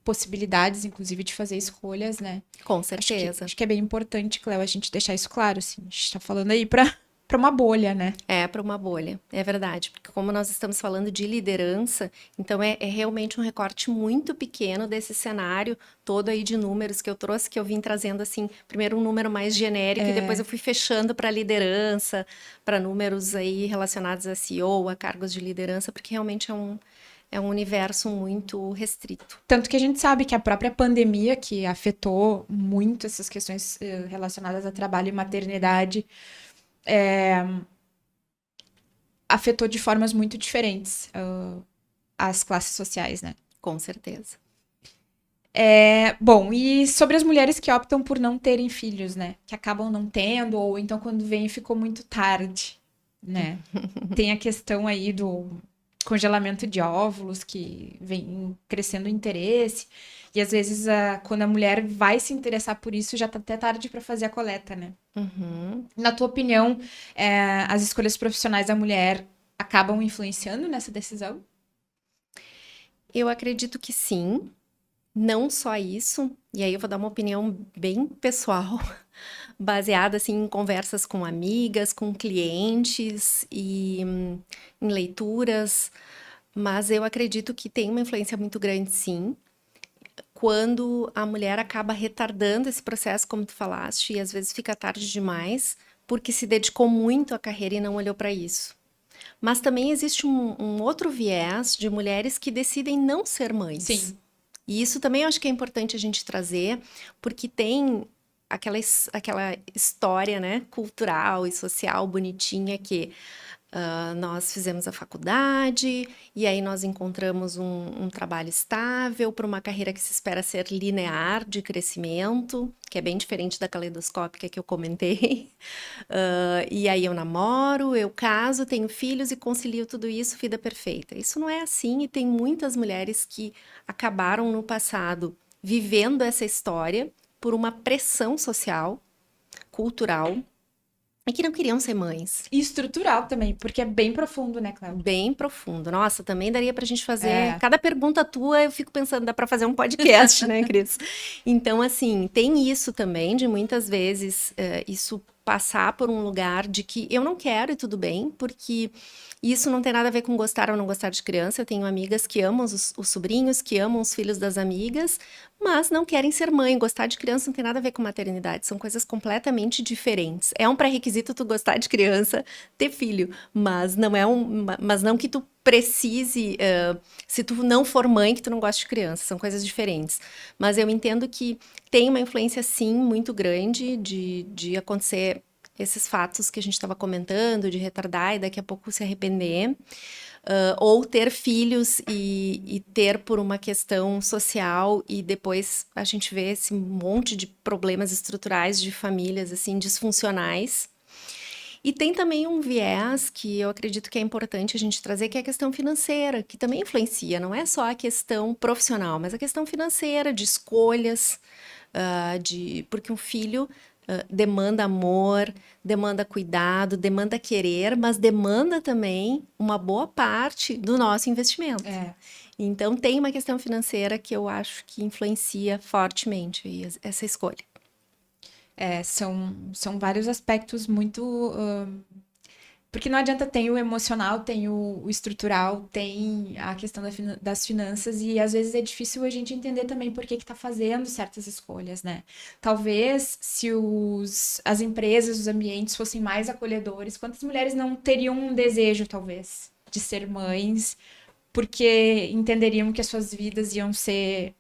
possibilidades, inclusive, de fazer escolhas, né? Com certeza. Acho que é bem importante, Cléo, a gente deixar isso claro, assim. A gente tá falando aí para uma bolha, né? É para uma bolha, é verdade, porque como nós estamos falando de liderança, então é realmente um recorte muito pequeno desse cenário todo aí de números que eu trouxe, que eu vim trazendo assim, primeiro um número mais genérico e depois eu fui fechando para liderança, para números aí relacionados a CEO, a cargos de liderança, porque realmente é um universo muito restrito. Tanto que a gente sabe que a própria pandemia, que afetou muito essas questões relacionadas a trabalho e maternidade, afetou de formas muito diferentes as classes sociais, né? Com certeza. Bom, e sobre as mulheres que optam por não terem filhos, né? Que acabam não tendo, ou então quando vem ficou muito tarde, né? Tem a questão aí do congelamento de óvulos, que vem crescendo o interesse. E às vezes, quando a mulher vai se interessar por isso, já tá até tarde para fazer a coleta, né? Na tua opinião, as escolhas profissionais da mulher acabam influenciando nessa decisão? Eu acredito que sim. Não só isso, e aí eu vou dar uma opinião bem pessoal, baseada assim em conversas com amigas, com clientes e em leituras, mas eu acredito que tem uma influência muito grande, sim, quando a mulher acaba retardando esse processo, como tu falaste, e às vezes fica tarde demais, porque se dedicou muito à carreira e não olhou para isso. Mas também existe um outro viés de mulheres que decidem não ser mães. Sim. E isso também eu acho que é importante a gente trazer, porque tem aquela história, né, cultural e social bonitinha que nós fizemos a faculdade e aí nós encontramos um trabalho estável para uma carreira que se espera ser linear de crescimento, que é bem diferente da caleidoscópica que eu comentei. E aí eu namoro, eu caso, tenho filhos e concilio tudo isso, vida perfeita. Isso não é assim e tem muitas mulheres que acabaram no passado vivendo essa história por uma pressão social, cultural, e que não queriam ser mães. E estrutural também, porque é bem profundo, né, Cléo? Bem profundo. Nossa, também daria pra gente fazer. Cada pergunta tua, eu fico pensando, dá pra fazer um podcast, né, Cris? Então, assim, tem isso também, de muitas vezes isso passar por um lugar de que eu não quero e tudo bem, porque isso não tem nada a ver com gostar ou não gostar de criança. Eu tenho amigas que amam os sobrinhos, que amam os filhos das amigas, mas não querem ser mãe. Gostar de criança não tem nada a ver com maternidade, são coisas completamente diferentes. É um pré-requisito tu gostar de criança, ter filho, mas não é mas não que tu precise, se tu não for mãe, que tu não gosta de criança, são coisas diferentes. Mas eu entendo que tem uma influência, sim, muito grande de acontecer esses fatos que a gente estava comentando, de retardar e daqui a pouco se arrepender. Ou ter filhos e ter por uma questão social e depois a gente vê esse monte de problemas estruturais de famílias, assim, disfuncionais. E tem também um viés que eu acredito que é importante a gente trazer, que é a questão financeira, que também influencia, não é só a questão profissional, mas a questão financeira, de escolhas, porque um filho demanda amor, demanda cuidado, demanda querer, mas demanda também uma boa parte do nosso investimento. Então tem uma questão financeira que eu acho que influencia fortemente essa escolha. São vários aspectos muito. Porque não adianta, tem o emocional, tem o estrutural, tem a questão das finanças, e às vezes é difícil a gente entender também por que tá fazendo certas escolhas, né? Talvez se as empresas, os ambientes fossem mais acolhedores, quantas mulheres não teriam um desejo, talvez, de ser mães, porque entenderiam que as suas vidas iam ser.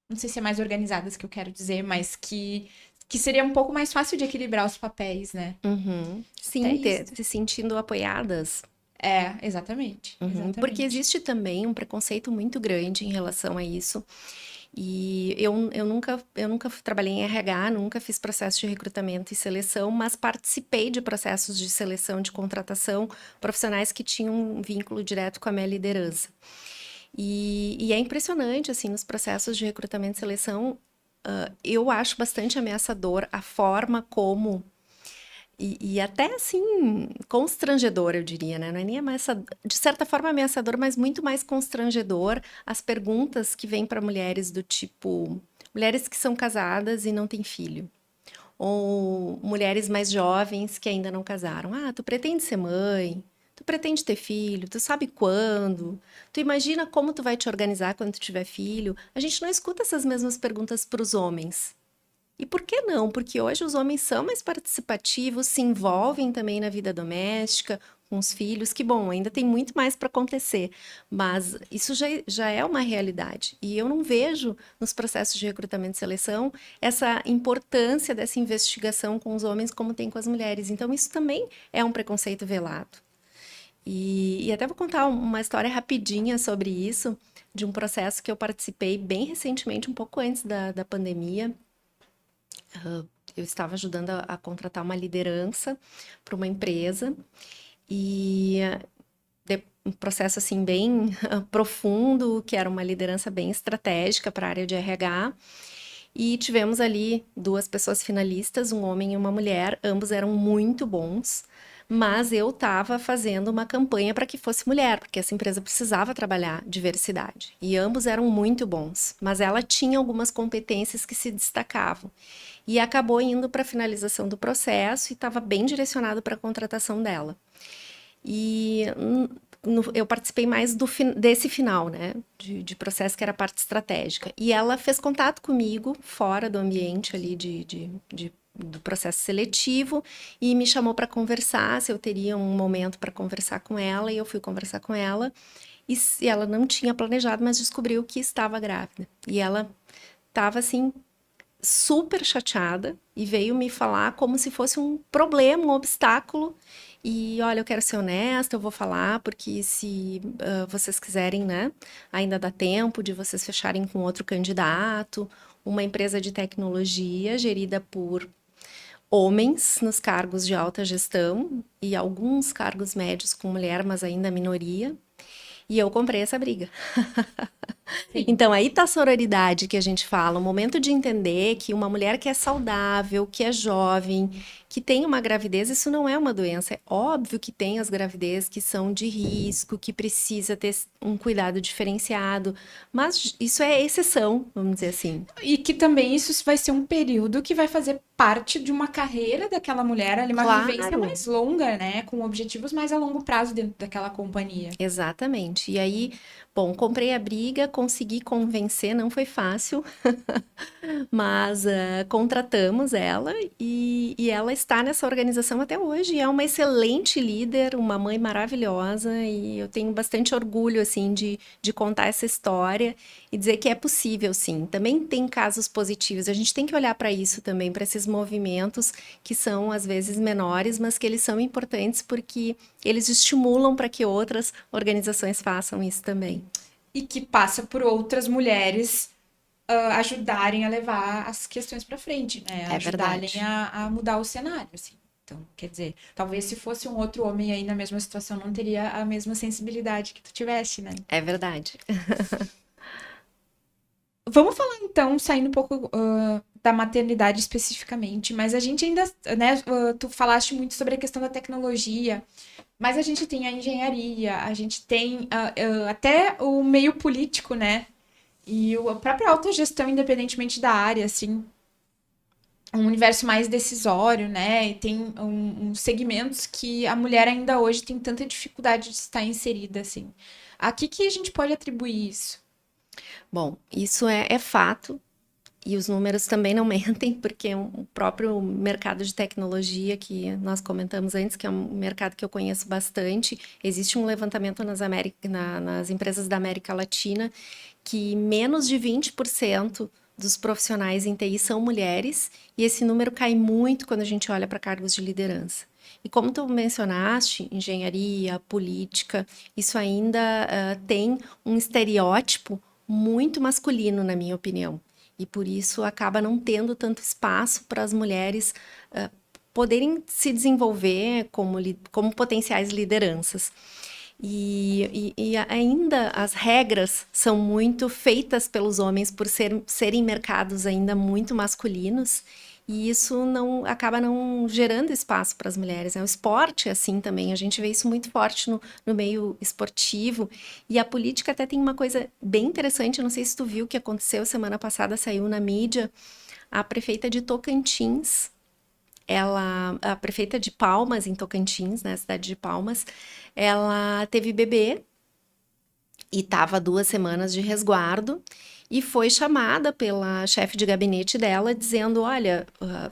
Não sei se é mais organizadas que eu quero dizer, mas que seria um pouco mais fácil de equilibrar os papéis, né? Sim, se sentindo apoiadas. Exatamente. Porque existe também um preconceito muito grande em relação a isso. E eu nunca trabalhei em RH, nunca fiz processo de recrutamento e seleção, mas participei de processos de seleção, de contratação, profissionais que tinham um vínculo direto com a minha liderança. E é impressionante, assim, nos processos de recrutamento e seleção, eu acho bastante ameaçador a forma como E até assim, constrangedor, eu diria, né? Não é nem ameaçador, de certa forma ameaçador, mas muito mais constrangedor as perguntas que vêm para mulheres do tipo, mulheres que são casadas e não têm filho. Ou mulheres mais jovens que ainda não casaram. Ah, tu pretende ser mãe? Tu pretende ter filho? Tu sabe quando? Tu imagina como tu vai te organizar quando tu tiver filho? A gente não escuta essas mesmas perguntas para os homens. E por que não? Porque hoje os homens são mais participativos, se envolvem também na vida doméstica, com os filhos, que bom, ainda tem muito mais para acontecer, mas isso já é uma realidade. E eu não vejo nos processos de recrutamento e seleção essa importância dessa investigação com os homens como tem com as mulheres. Então, isso também é um preconceito velado. E até vou contar uma história rapidinha sobre isso, de um processo que eu participei bem recentemente, um pouco antes da pandemia. Eu estava ajudando a contratar uma liderança para uma empresa e um processo assim bem profundo, que era uma liderança bem estratégica para a área de RH. E tivemos ali 2 pessoas finalistas, um homem e uma mulher, ambos eram muito bons, mas eu estava fazendo uma campanha para que fosse mulher, porque essa empresa precisava trabalhar diversidade. E ambos eram muito bons, mas ela tinha algumas competências que se destacavam. E acabou indo para a finalização do processo e estava bem direcionado para a contratação dela. E eu participei mais desse final, né, de processo que era a parte estratégica. E ela fez contato comigo, fora do ambiente ali do processo seletivo, e me chamou para conversar, se eu teria um momento para conversar com ela, e eu fui conversar com ela, e ela não tinha planejado, mas descobriu que estava grávida. E ela estava, assim, super chateada e veio me falar como se fosse um problema, um obstáculo. E olha, eu quero ser honesta, eu vou falar, porque se vocês quiserem, né, ainda dá tempo de vocês fecharem com outro candidato, uma empresa de tecnologia gerida por homens nos cargos de alta gestão e alguns cargos médios com mulher, mas ainda minoria. E eu comprei essa briga. Então, aí tá a sororidade que a gente fala, o momento de entender que uma mulher que é saudável, que é jovem, que tem uma gravidez, isso não é uma doença. É óbvio que tem as gravidezes que são de risco, que precisa ter um cuidado diferenciado, mas isso é exceção, vamos dizer assim. E que também isso vai ser um período que vai fazer parte de uma carreira daquela mulher, ali, uma vivência mais longa, né? Com objetivos mais a longo prazo dentro daquela companhia. Exatamente. E aí, bom, comprei a briga, consegui convencer, não foi fácil, mas contratamos ela e ela está nessa organização até hoje. É uma excelente líder, uma mãe maravilhosa e eu tenho bastante orgulho, assim, de contar essa história e dizer que é possível, sim. Também tem casos positivos. A gente tem que olhar para isso também, para esses movimentos que são, às vezes, menores, mas que eles são importantes porque eles estimulam para que outras organizações façam isso também. E que passa por outras mulheres ajudarem a levar as questões para frente, né? É Ajudarem verdade. a mudar o cenário, assim. Então, quer dizer, talvez se fosse um outro homem aí na mesma situação, não teria a mesma sensibilidade que tu tivesse, né? É verdade. Vamos falar então, saindo um pouco da maternidade especificamente, mas a gente ainda, né, tu falaste muito sobre a questão da tecnologia, mas a gente tem a engenharia, a gente tem até o meio político, né? E a própria autogestão, independentemente da área, assim, um universo mais decisório, né? E tem uns segmentos que a mulher ainda hoje tem tanta dificuldade de estar inserida, assim. A que a gente pode atribuir isso? Bom, isso é fato. E os números também não mentem, porque o próprio mercado de tecnologia que nós comentamos antes, que é um mercado que eu conheço bastante, existe um levantamento nas empresas da América Latina que menos de 20% dos profissionais em TI são mulheres, e esse número cai muito quando a gente olha para cargos de liderança. E como tu mencionaste, engenharia, política, isso ainda tem um estereótipo muito masculino, na minha opinião. E por isso acaba não tendo tanto espaço para as mulheres poderem se desenvolver como potenciais lideranças. E ainda as regras são muito feitas pelos homens por serem mercados ainda muito masculinos. E isso não acaba não gerando espaço para as mulheres, né? O esporte é assim também, a gente vê isso muito forte no meio esportivo. E a política até tem uma coisa bem interessante, não sei se tu viu o que aconteceu semana passada, saiu na mídia, a prefeita de Tocantins, a prefeita de Palmas, em Tocantins, né, cidade de Palmas, ela teve bebê e estava 2 semanas de resguardo e foi chamada pela chefe de gabinete dela dizendo, olha,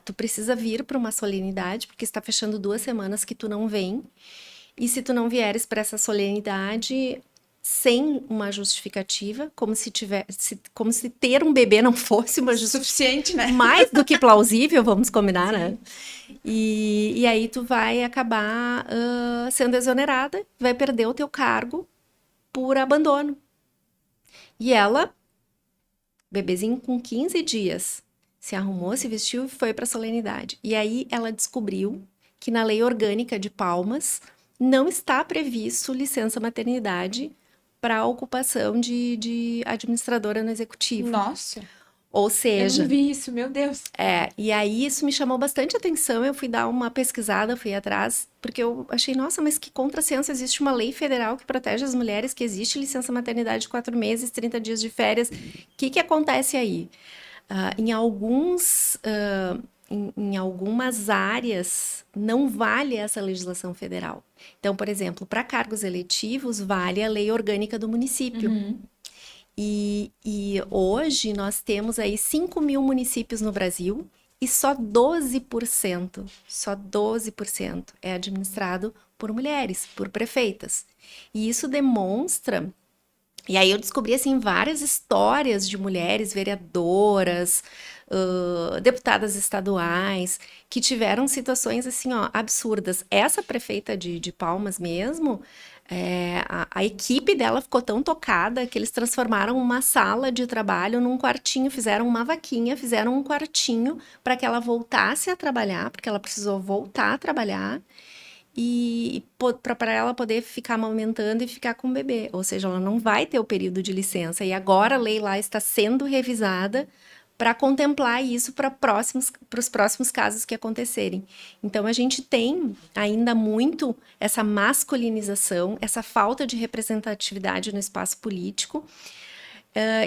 tu precisa vir para uma solenidade porque está fechando 2 semanas que tu não vem e se tu não vieres para essa solenidade sem uma justificativa, como se ter um bebê não fosse uma Suficiente, né? mais do que plausível, vamos combinar, Sim. né? E aí tu vai acabar sendo exonerada, vai perder o teu cargo por abandono. E ela, bebezinho com 15 dias, se arrumou, se vestiu e foi para a solenidade. E aí ela descobriu que na lei orgânica de Palmas não está previsto licença maternidade para a ocupação de administradora no executivo. Nossa, Ou eu seja, não vi isso, meu Deus. e aí isso me chamou bastante atenção, eu fui dar uma pesquisada, fui atrás, porque eu achei, nossa, mas que contrassenso, existe uma lei federal que protege as mulheres, que existe licença maternidade de 4 meses, 30 dias de férias, o que acontece aí? Em algumas áreas não vale essa legislação federal. Então, por exemplo, para cargos eletivos, vale a lei orgânica do município. Uhum. E hoje nós temos aí 5 mil municípios no Brasil e só 12% é administrado por mulheres, por prefeitas. E isso demonstra. E aí eu descobri assim várias histórias de mulheres vereadoras, deputadas estaduais, que tiveram situações assim, ó, absurdas. Essa prefeita de Palmas mesmo, a equipe dela ficou tão tocada que eles transformaram uma sala de trabalho num quartinho, fizeram uma vaquinha, fizeram um quartinho para que ela voltasse a trabalhar, porque ela precisou voltar a trabalhar e para ela poder ficar amamentando e ficar com o bebê. Ou seja, ela não vai ter o período de licença. E agora a lei lá está sendo revisada para contemplar isso para os próximos casos que acontecerem. Então, a gente tem ainda muito essa masculinização, essa falta de representatividade no espaço político.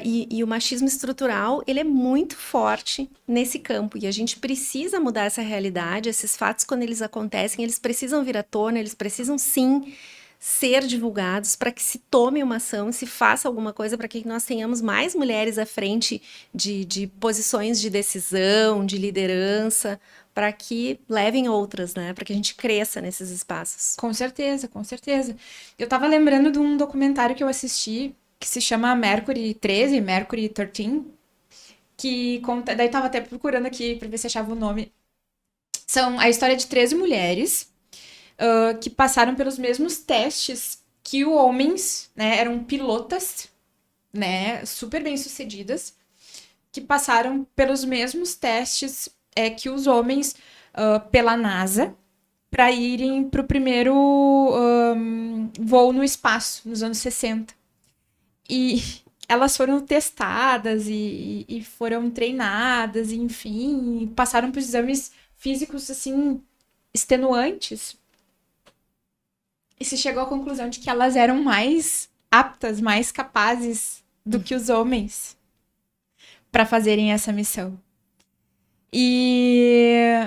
E o machismo estrutural, ele é muito forte nesse campo. E a gente precisa mudar essa realidade. Esses fatos, quando eles acontecem, eles precisam vir à tona, eles precisam, sim, ser divulgados para que se tome uma ação, se faça alguma coisa para que nós tenhamos mais mulheres à frente de posições de decisão, de liderança, para que levem outras, né? Para que a gente cresça nesses espaços. Com certeza, com certeza. Eu tava lembrando de um documentário que eu assisti que se chama Mercury 13, Mercury 13, que conta. Daí tava até procurando aqui pra ver se achava o nome. São a história de 13 mulheres que passaram pelos mesmos testes que os homens, né? Eram pilotas, né? Super bem-sucedidas, que passaram pelos mesmos testes que os homens pela NASA para irem para o primeiro voo no espaço, nos anos 60. E elas foram testadas e foram treinadas, e, enfim, passaram por exames físicos, assim, extenuantes. E se chegou à conclusão de que elas eram mais aptas, mais capazes do que os homens para fazerem essa missão. E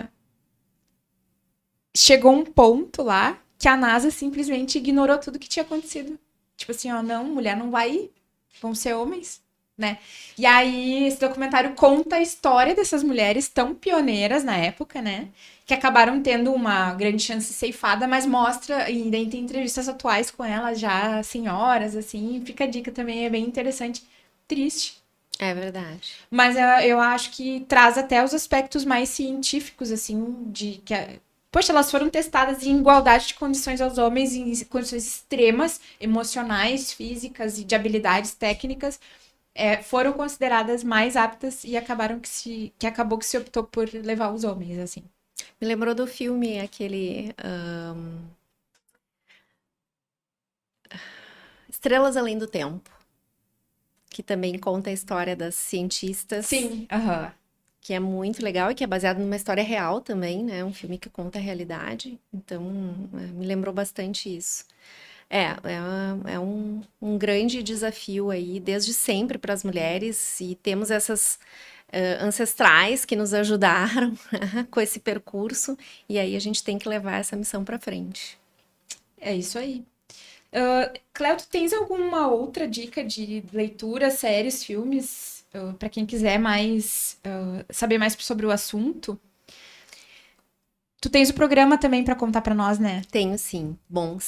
chegou um ponto lá que a NASA simplesmente ignorou tudo que tinha acontecido. Tipo assim, ó, não, mulher não vai ir, vão ser homens, né? E aí esse documentário conta a história dessas mulheres tão pioneiras na época, né? Que acabaram tendo uma grande chance ceifada, mas mostra, e daí tem entrevistas atuais com elas já, senhoras, assim, fica a dica também, é bem interessante. Triste. É verdade. Mas eu acho que traz até os aspectos mais científicos, assim, de que poxa, elas foram testadas em igualdade de condições aos homens, em condições extremas, emocionais, físicas e de habilidades técnicas, foram consideradas mais aptas e acabou que se optou por levar os homens, assim. Me lembrou do filme aquele Estrelas Além do Tempo, que também conta a história das cientistas. Sim, aham. que é muito legal e que é baseado numa história real também, né? Um filme que conta a realidade. Então, me lembrou bastante isso. É um grande desafio aí, desde sempre para as mulheres, e temos essas ancestrais que nos ajudaram com esse percurso, e aí a gente tem que levar essa missão para frente. É isso aí. Cléo, tu tens alguma outra dica de leitura, séries, filmes, para quem quiser saber mais sobre o assunto? Tu tens o programa também para contar para nós, né? Tenho sim. Bom,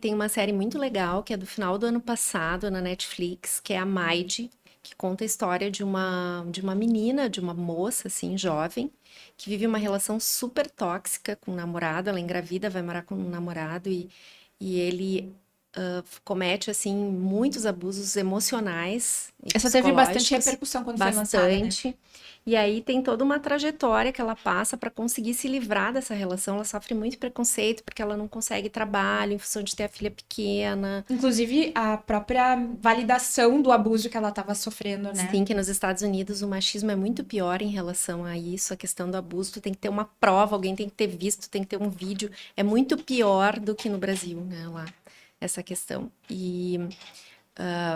tem uma série muito legal que é do final do ano passado na Netflix, que é a Maid, que conta a história de uma menina, de uma moça, assim, jovem, que vive uma relação super tóxica com o namorado. Ela engravida, vai morar com um namorado e ele comete, assim, muitos abusos emocionais e Essa teve bastante psicológicos. repercussão quando foi lançada, né? Bastante. E aí tem toda uma trajetória que ela passa para conseguir se livrar dessa relação. Ela sofre muito preconceito porque ela não consegue trabalho em função de ter a filha pequena. Inclusive, a própria validação do abuso que ela estava sofrendo, né? Sim, que nos Estados Unidos o machismo é muito pior em relação a isso, a questão do abuso. Tu tem que ter uma prova, alguém tem que ter visto, tem que ter um vídeo. É muito pior do que no Brasil, né, lá, essa questão. E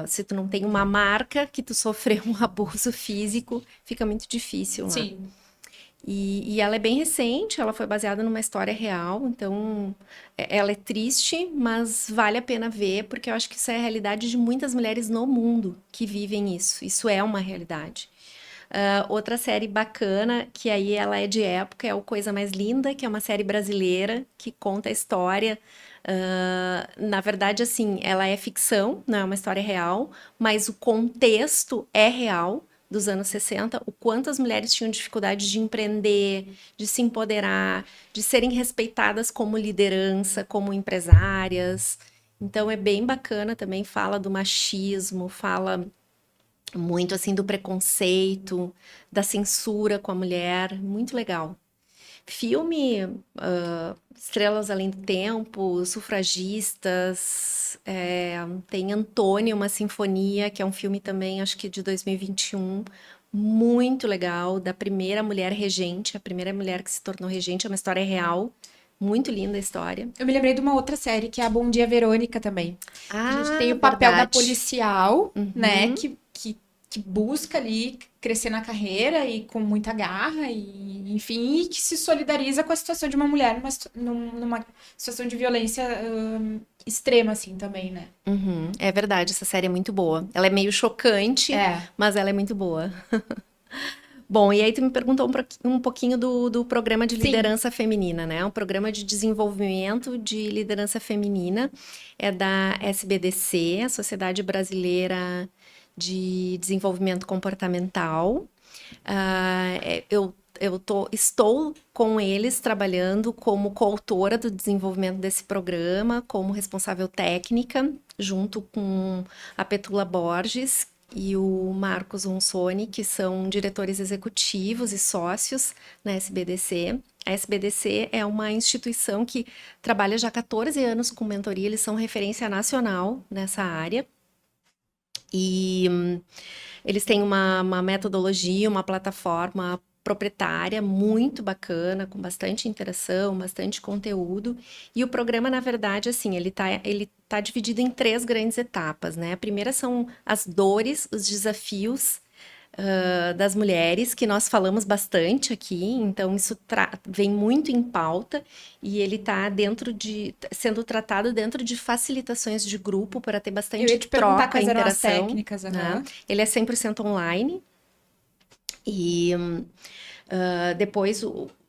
se tu não tem uma marca que tu sofreu um abuso físico, fica muito difícil lá. Sim. E ela é bem recente, ela foi baseada numa história real, então ela é triste, mas vale a pena ver, porque eu acho que isso é a realidade de muitas mulheres no mundo que vivem isso. Isso é uma realidade. Outra série bacana, que aí ela é de época, é o Coisa Mais Linda, que é uma série brasileira que conta a história. Na verdade, assim, ela é ficção, não é uma história real, mas o contexto é real dos anos 60, o quanto as mulheres tinham dificuldade de empreender, de se empoderar, de serem respeitadas como liderança, como empresárias. Então é bem bacana também, fala do machismo, fala muito assim do preconceito, da censura com a mulher, muito legal. Filme, Estrelas Além do Tempo, Sufragistas, tem Antônio, uma Sinfonia, que é um filme também, acho que de 2021, muito legal, da primeira mulher regente, a primeira mulher que se tornou regente, é uma história real, muito linda a história. Eu me lembrei de uma outra série, que é a Bom Dia Verônica também. Que a gente tem o papel da Verdade. policial, né? Que busca ali crescer na carreira e com muita garra, e enfim, e que se solidariza com a situação de uma mulher numa situação de violência extrema, assim, também, né? É verdade, essa série é muito boa. Ela é meio chocante, É. mas ela é muito boa. Bom, e aí tu me perguntou um pouquinho do programa de Sim. liderança feminina, né? Um programa de desenvolvimento de liderança feminina é da SBDC, a Sociedade Brasileira de Desenvolvimento Comportamental. Estou com eles trabalhando como coautora do desenvolvimento desse programa, como responsável técnica, junto com a Petula Borges e o Marcos Ronsoni, que são diretores executivos e sócios na SBDC. A SBDC é uma instituição que trabalha já há 14 anos com mentoria, eles são referência nacional nessa área. E eles têm uma metodologia, uma plataforma proprietária muito bacana, com bastante interação, bastante conteúdo. E o programa, na verdade, assim, ele tá dividido em 3 grandes etapas, né? A primeira são as dores, os desafios das mulheres, que nós falamos bastante aqui, então isso vem muito em pauta e ele está sendo tratado dentro de facilitações de grupo para ter Eu bastante ia te perguntar troca, quais eram as interação. técnicas, Né? Ele é 100% online e depois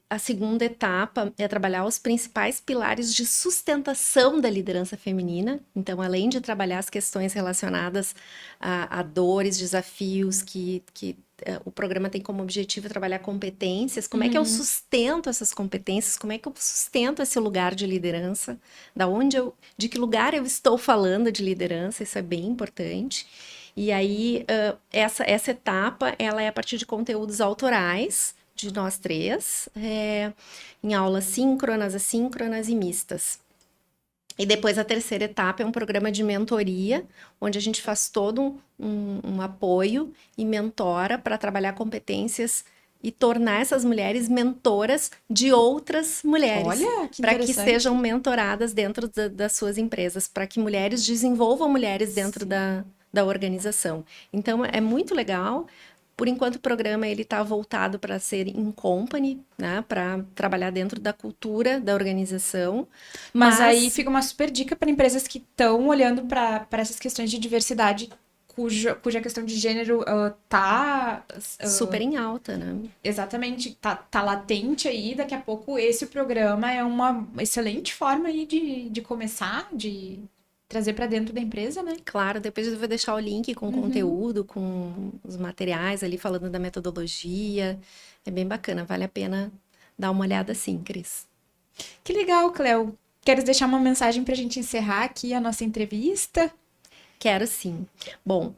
a segunda etapa é trabalhar os principais pilares de sustentação da liderança feminina. Então, além de trabalhar as questões relacionadas a dores, desafios, que o programa tem como objetivo trabalhar competências, como é que eu sustento essas competências, como é que eu sustento esse lugar de liderança, de que lugar eu estou falando de liderança, isso é bem importante. E aí, essa etapa, ela é a partir de conteúdos autorais, de nós 3, em aulas síncronas, assíncronas e mistas. E depois a terceira etapa é um programa de mentoria, onde a gente faz todo um apoio e mentora para trabalhar competências e tornar essas mulheres mentoras de outras mulheres. Olha, que para que interessante. sejam mentoradas dentro das suas empresas, para que mulheres desenvolvam mulheres dentro da organização. Então, é muito legal. Por enquanto, o programa está voltado para ser in company, né, para trabalhar dentro da cultura da organização. Mas aí fica uma super dica para empresas que estão olhando para essas questões de diversidade, cuja questão de gênero tá super em alta, né? exatamente, tá latente aí. Daqui a pouco esse programa é uma excelente forma aí de começar, de trazer para dentro da empresa, né? Claro, depois eu vou deixar o link com conteúdo, com os materiais ali falando da metodologia. É bem bacana, vale a pena dar uma olhada sim, Cris. Que legal, Cleo. Queres deixar uma mensagem para a gente encerrar aqui a nossa entrevista? Quero sim. Bom,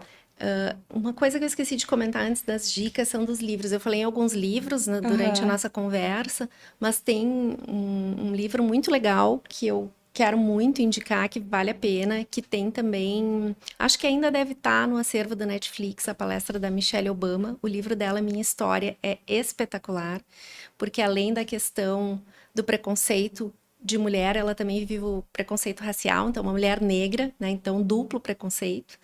uma coisa que eu esqueci de comentar antes das dicas são dos livros. Eu falei em alguns livros, né, durante a nossa conversa, mas tem um livro muito legal que eu quero muito indicar, que vale a pena, que tem também, acho que ainda deve estar no acervo da Netflix, a palestra da Michelle Obama. O livro dela, Minha História, é espetacular, porque além da questão do preconceito de mulher, ela também vive o preconceito racial, então uma mulher negra, né? Então duplo preconceito.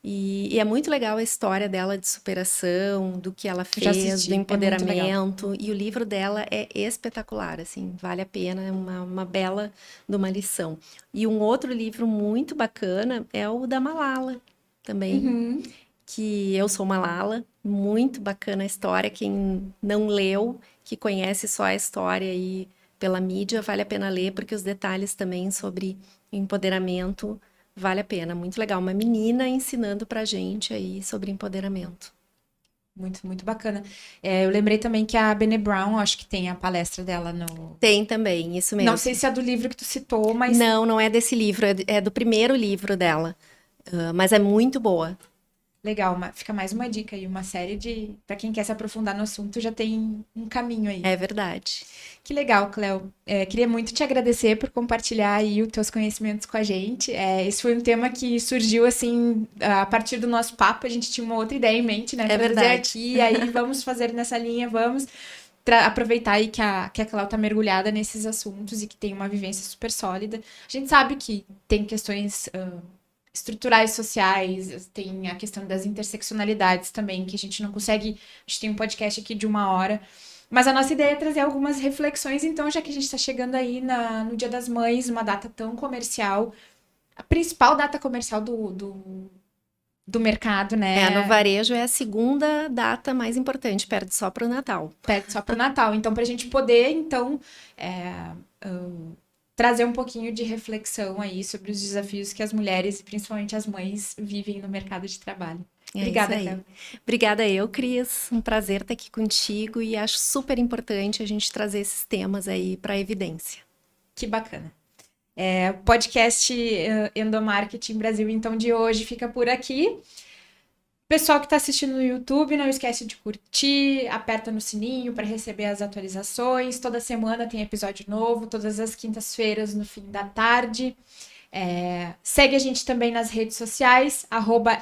E é muito legal a história dela de superação, do que ela fez, do empoderamento. E o livro dela é espetacular, assim, vale a pena, é uma bela de uma lição. E um outro livro muito bacana é o da Malala, também, que Eu Sou Malala, muito bacana a história. Quem não leu, que conhece só a história aí pela mídia, vale a pena ler, porque os detalhes também sobre empoderamento vale a pena, muito legal. Uma menina ensinando pra gente aí sobre empoderamento. Muito, muito bacana. Eu lembrei também que a Brené Brown, acho que tem a palestra dela no... Tem também, isso mesmo. Não sei se é do livro que tu citou, mas... Não é desse livro, é do primeiro livro dela. Mas é muito boa. Legal, fica mais uma dica aí, uma série de... Pra quem quer se aprofundar no assunto, já tem um caminho aí. É verdade. Que legal, Cleo. Queria muito te agradecer por compartilhar aí os teus conhecimentos com a gente. Esse foi um tema que surgiu, assim, a partir do nosso papo. A gente tinha uma outra ideia em mente, né? É pra verdade. Fazer aqui, aí vamos fazer nessa linha, vamos aproveitar aí que a Cleo tá mergulhada nesses assuntos e que tem uma vivência super sólida. A gente sabe que tem questões... estruturais sociais, tem a questão das interseccionalidades também, que a gente não consegue... A gente tem um podcast aqui de 1 hora, mas a nossa ideia é trazer algumas reflexões, então, já que a gente está chegando aí no Dia das Mães, uma data tão comercial, a principal data comercial do mercado, né? No varejo é a segunda data mais importante, perde só para o Natal. Perde só para o Natal. Então, para a gente poder, então... trazer um pouquinho de reflexão aí sobre os desafios que as mulheres, e principalmente as mães, vivem no mercado de trabalho. Obrigada, Cleo. Obrigada eu, Cris. Um prazer estar aqui contigo e acho super importante a gente trazer esses temas aí para evidência. Que bacana. O podcast Endomarketing Brasil, então, de hoje fica por aqui. Pessoal que está assistindo no YouTube, não esquece de curtir, aperta no sininho para receber as atualizações. Toda semana tem episódio novo, todas as quintas-feiras no fim da tarde. Segue a gente também nas redes sociais,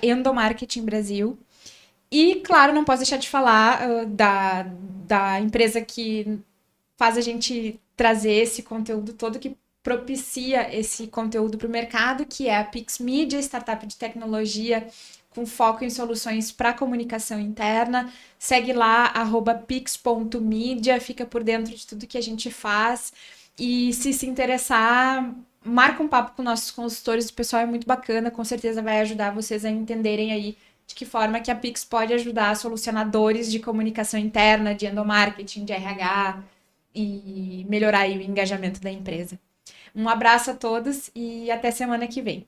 @endomarketingbrasil. E, claro, não posso deixar de falar da empresa que faz a gente trazer esse conteúdo todo, que propicia esse conteúdo para o mercado, que é a Pix Media, startup de tecnologia com foco em soluções para comunicação interna. Segue lá, @pix.media, fica por dentro de tudo que a gente faz. E se interessar, marca um papo com nossos consultores, o pessoal é muito bacana, com certeza vai ajudar vocês a entenderem aí de que forma que a Pix pode ajudar solucionadores de comunicação interna, de endomarketing, de RH e melhorar aí o engajamento da empresa. Um abraço a todos e até semana que vem.